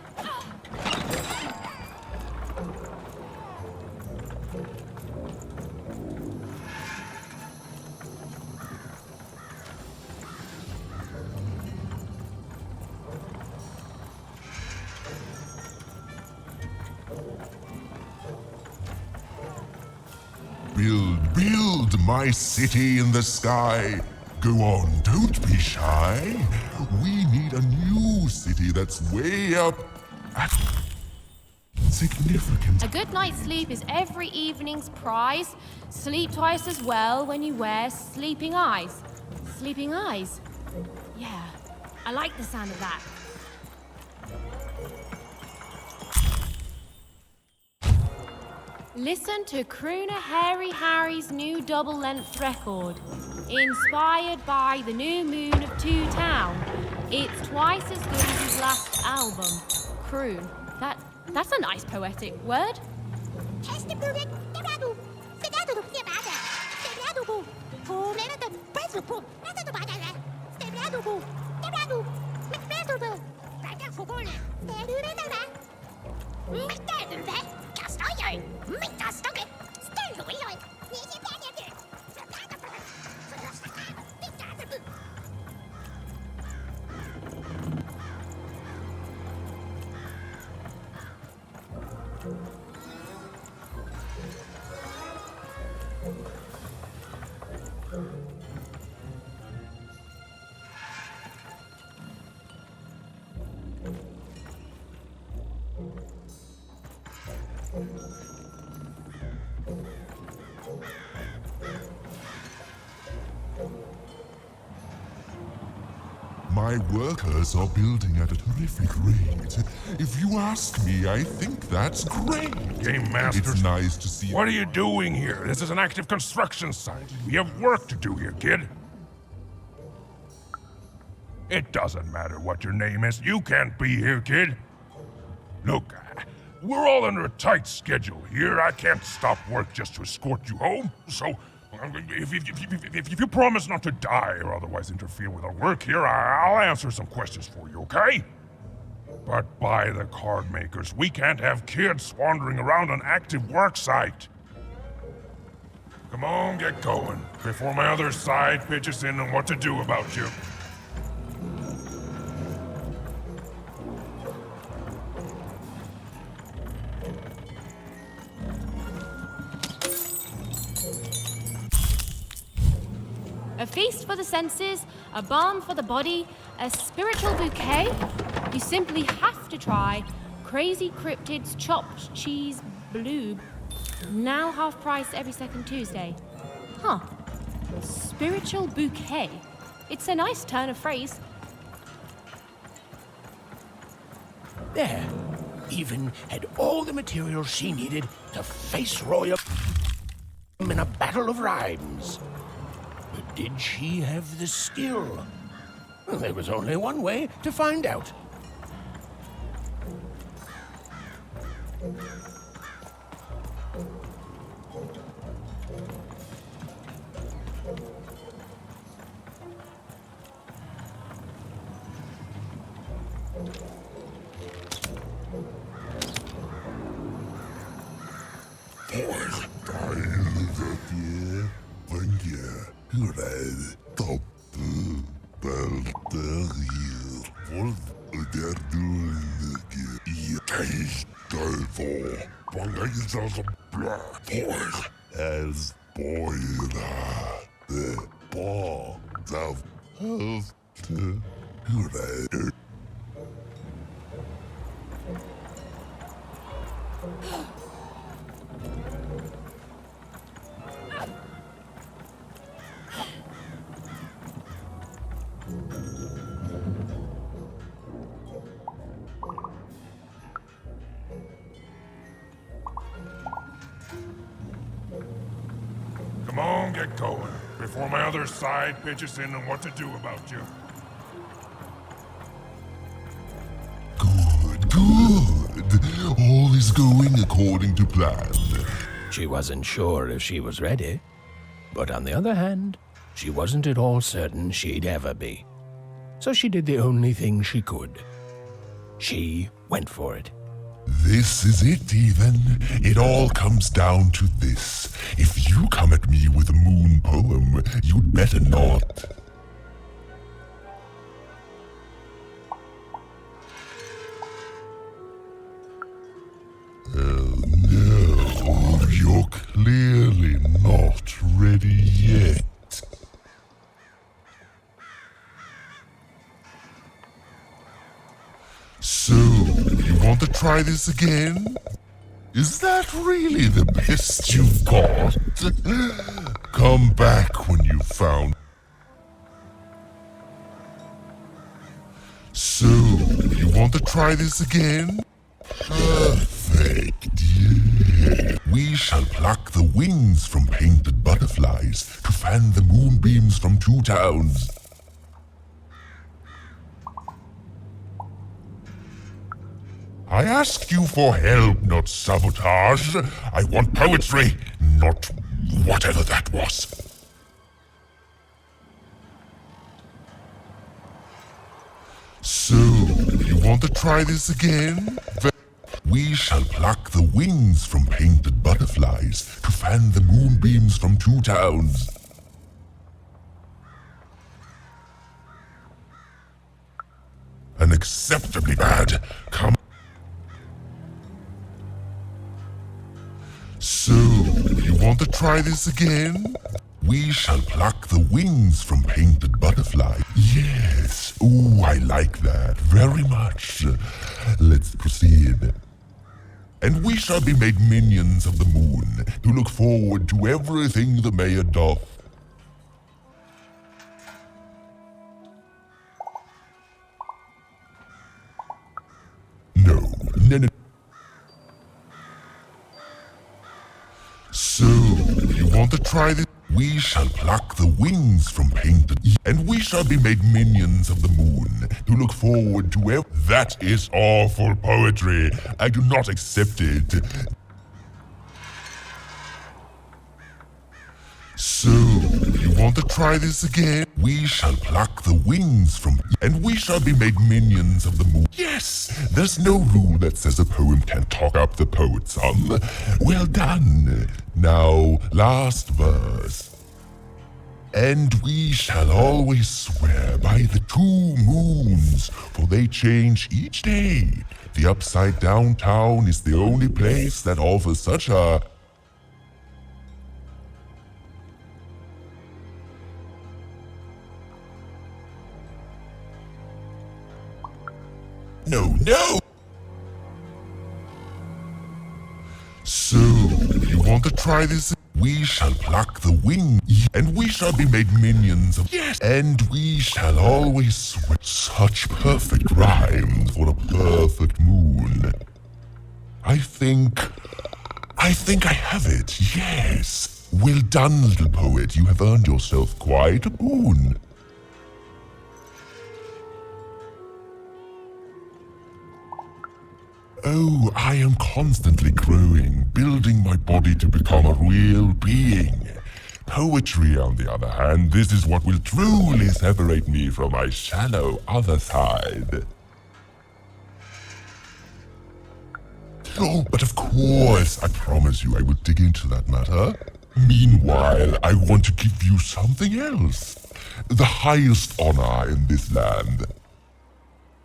Build my city in the sky. Go on, don't be shy. We need a new city that's way up at significant. A good night's sleep is every evening's prize. Sleep twice as well when you wear sleeping eyes. Sleeping eyes? Yeah, I like the sound of that. Listen to Crooner Hairy Harry's new double-length record, inspired by the new moon of Two Town. It's twice as good as his last album, Croon. That's a nice poetic word. My workers are building at a terrific rate. If you ask me, I think that's great. Game Masters, It's nice to see. what are you doing here? This is an active construction site. We have work to do here, kid. It doesn't matter what your name is. You can't be here, kid. Look, we're all under a tight schedule here. I can't stop work just to escort you home. So, if you promise not to die or otherwise interfere with our work here, I'll answer some questions for you, okay? But by the card makers, we can't have kids wandering around an active work site. Come on, get going, before my other side pitches in on what to do about you. A feast for the senses, a balm for the body, a spiritual bouquet? You simply have to try Crazy Cryptid's Chopped Cheese Bloob. Now half price every second Tuesday. Huh. Spiritual bouquet. It's a nice turn of phrase. There. Even had all the materials she needed to face Roya in a battle of rhymes. But did she have the skill? Well, there was only one way to find out. As boiler, the ball of Come on, get going, before my other side pitches in on what to do about you. Good. All is going according to plan. She wasn't sure if she was ready, but on the other hand, she wasn't at all certain she'd ever be. So she did the only thing she could. She went for it. This is it, even. It all comes down to this. If you come at me with a moon poem, you'd better not. No, you're clearly not ready yet. So, you want to try this again? Is that really the best you've got? Come back when you've found... So, you want to try this again? Perfect, yeah. We shall pluck the wings from painted butterflies to fan the moonbeams from two towns. I asked you for help, not sabotage. I want poetry, not whatever that was. So, you want to try this again? We shall pluck the wings from painted butterflies to fan the moonbeams from two towns. Unacceptably bad. Come. So, you want to try this again? We shall pluck the wings from painted butterflies. Yes. Ooh, I like that very much. Let's proceed. And we shall be made minions of the moon to look forward to everything the mayor doth. try this? We shall pluck the wings from painted, and we shall be made minions of the moon to look forward to That is awful poetry. I do not accept it. So, you want to try this again? We shall pluck the wings from, and we shall be made minions of the moon. Yes, there's no rule that says a poem can't talk up the poet some. Well done. Now, last verse. And we shall always swear by the 2 moons, for they change each day. The upside down town is the only place that offers such a... No! So, you want to try this? We shall pluck the wing, and we shall be made minions of... Yes! And we shall always swear such perfect rhymes for a perfect moon. I think I have it, yes. Well done, little poet. You have earned yourself quite a moon. Oh, I am constantly growing, building my body to become a real being. Poetry, on the other hand, this is what will truly separate me from my shallow other side. Oh, but of course, I promise you I will dig into that matter. Meanwhile, I want to give you something else. The highest honor in this land.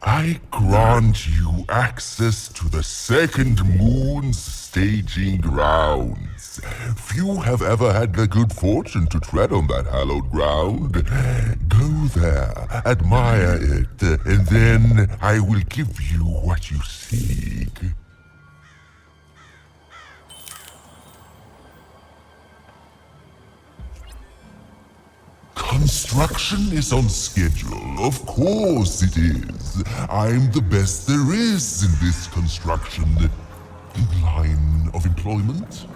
I grant you access to the second moon's staging grounds. Few have ever had the good fortune to tread on that hallowed ground. Go there, admire it, and then I will give you what you seek. Construction is on schedule. Of course it is. I'm the best there is in this construction line of employment.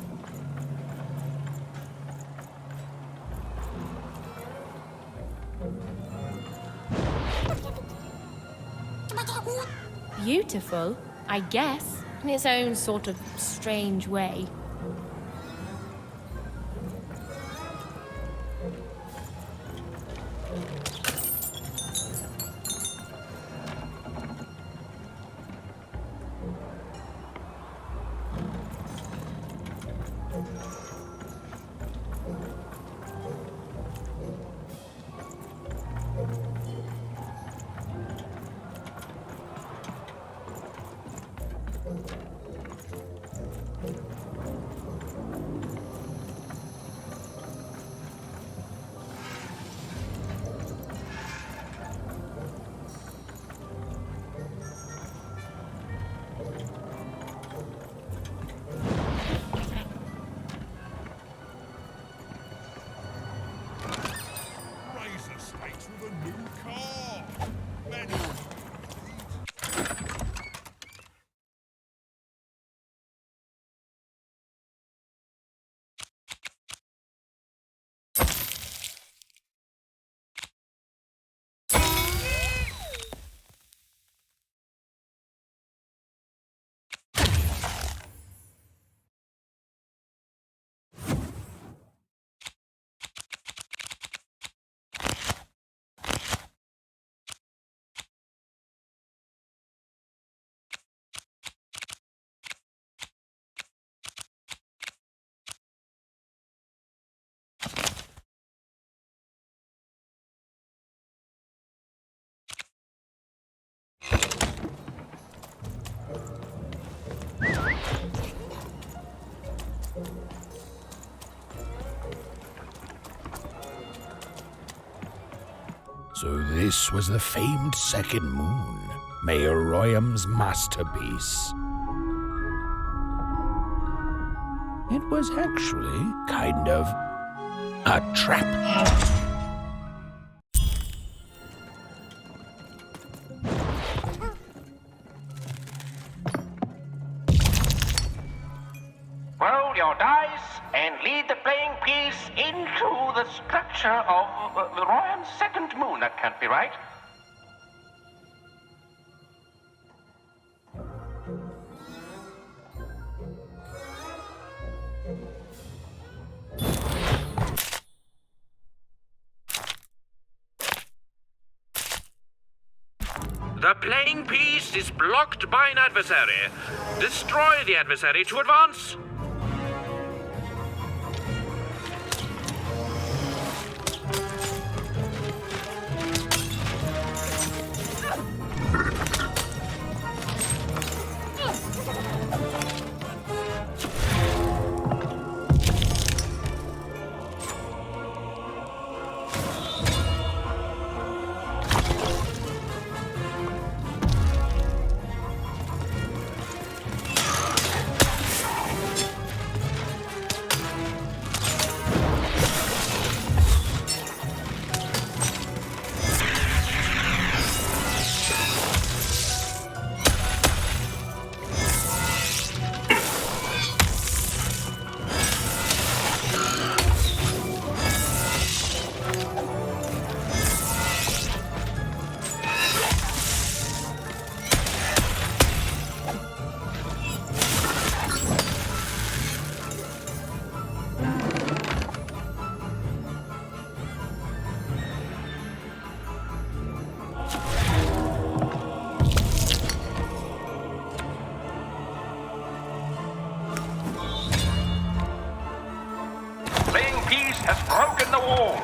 Beautiful, I guess, in its own sort of strange way. So this was the famed second moon, Mayor Royam's masterpiece. It was actually kind of a trap. Well, your dice and lead the playing piece into the structure of Royan's second moon. That can't be right. The playing piece is blocked by an adversary. Destroy the adversary to advance. Has broken the wall.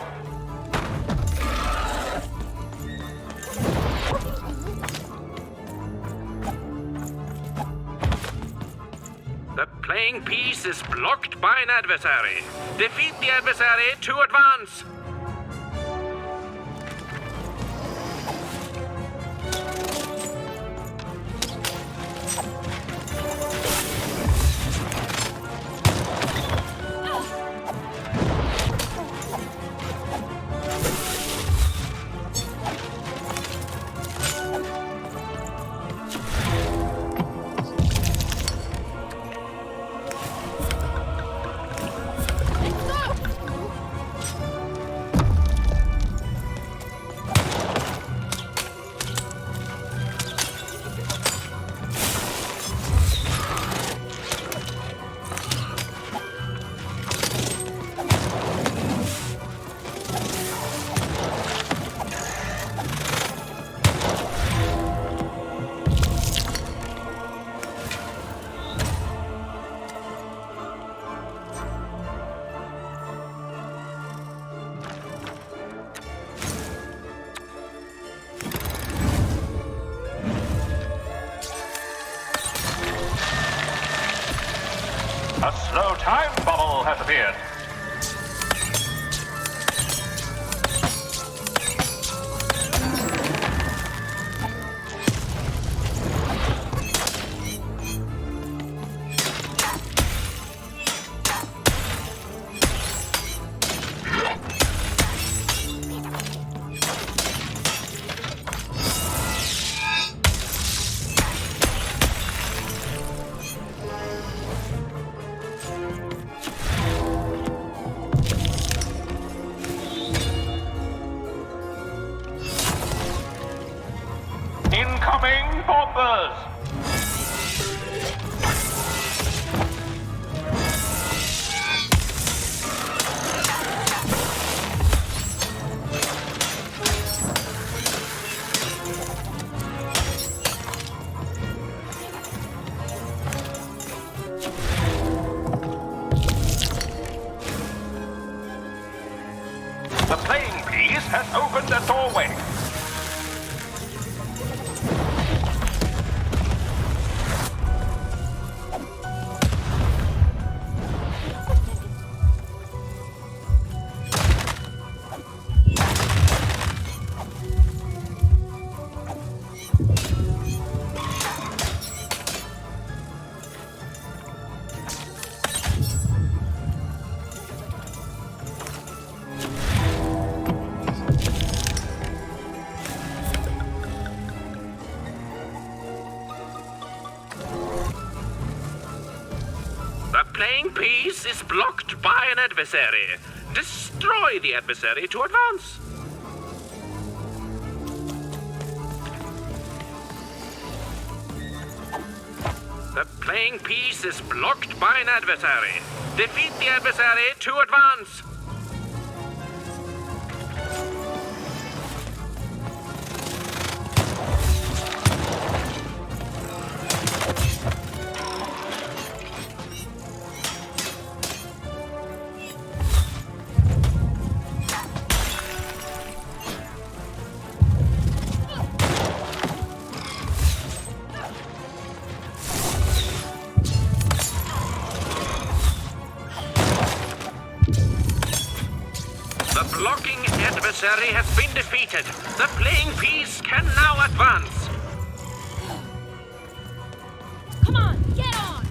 The playing piece is blocked by an adversary. Defeat the adversary to advance. A slow time bubble has appeared. Incoming bombers! The playing piece has opened a doorway. playing piece is blocked by an adversary. Destroy the adversary to advance. The playing piece is blocked by an adversary. Defeat the adversary to advance. The blocking adversary has been defeated. The playing piece can now advance. Come on, get on!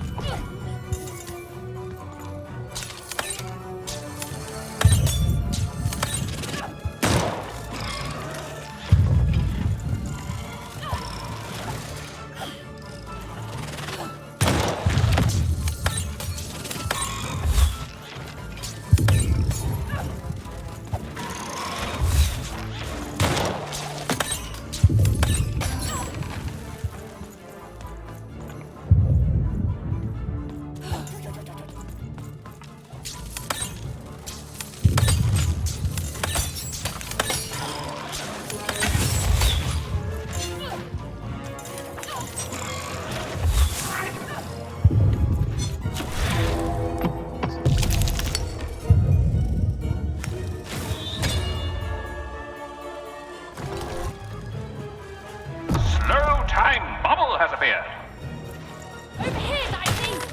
Slow time bubble has appeared. Over here, I think!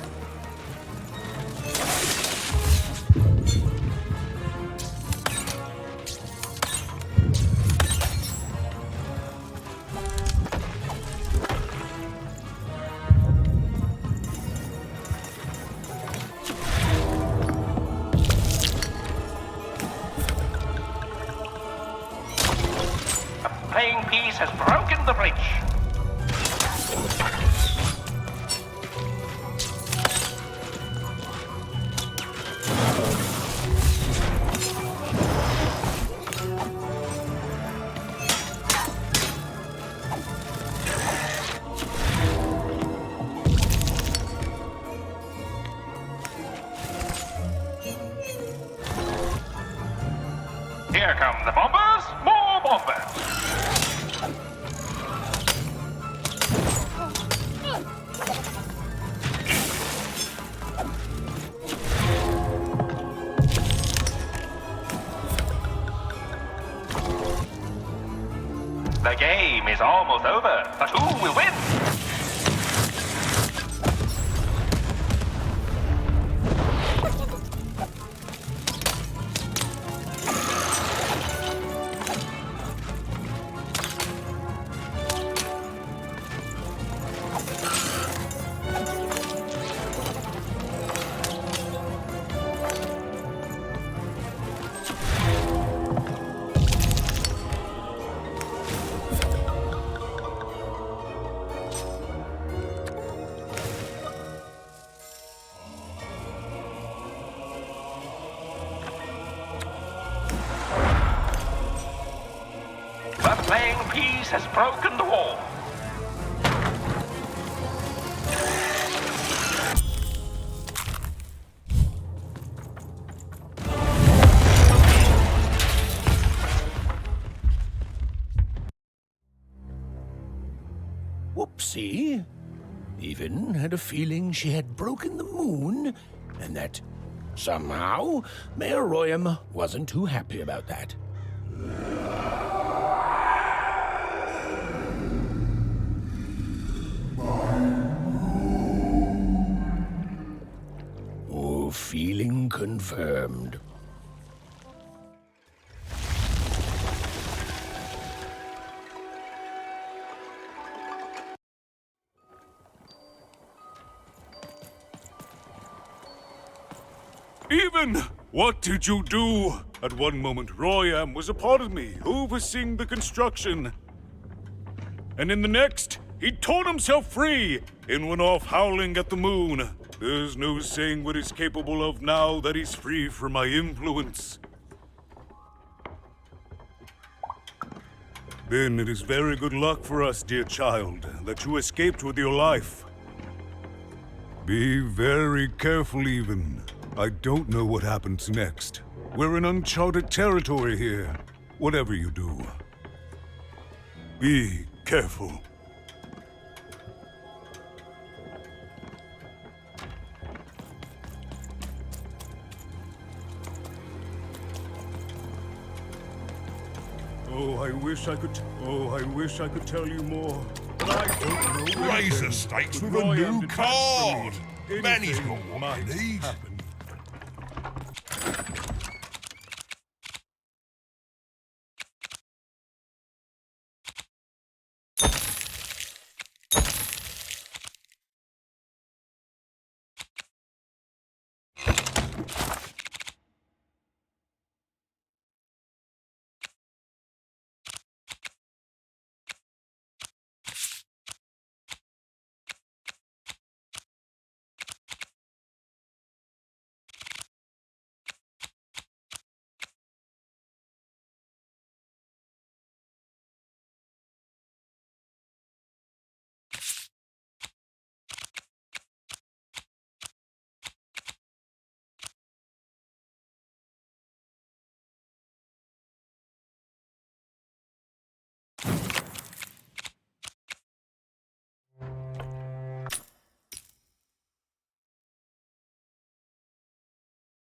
The playing piece has broken the bridge. Here come the bombers, more bombers. The game is almost over, but who will win? The playing piece has broken the wall. Whoopsie. Even had a feeling she had broken the moon, and that somehow Mayor Royam wasn't too happy about that. Oh, feeling confirmed. Even! What did you do? At one moment, Royam was a part of me, overseeing the construction. And in the next, he torn himself free and went off howling at the moon. There's no saying what he's capable of now that he's free from my influence. Then it is very good luck for us, dear child, that you escaped with your life. Be very careful, even. I don't know what happens next. We're in uncharted territory here. Whatever you do, be careful. Oh, I wish I could tell you more. But I don't know. Raise the stakes with a new card. Manny's got what he needs.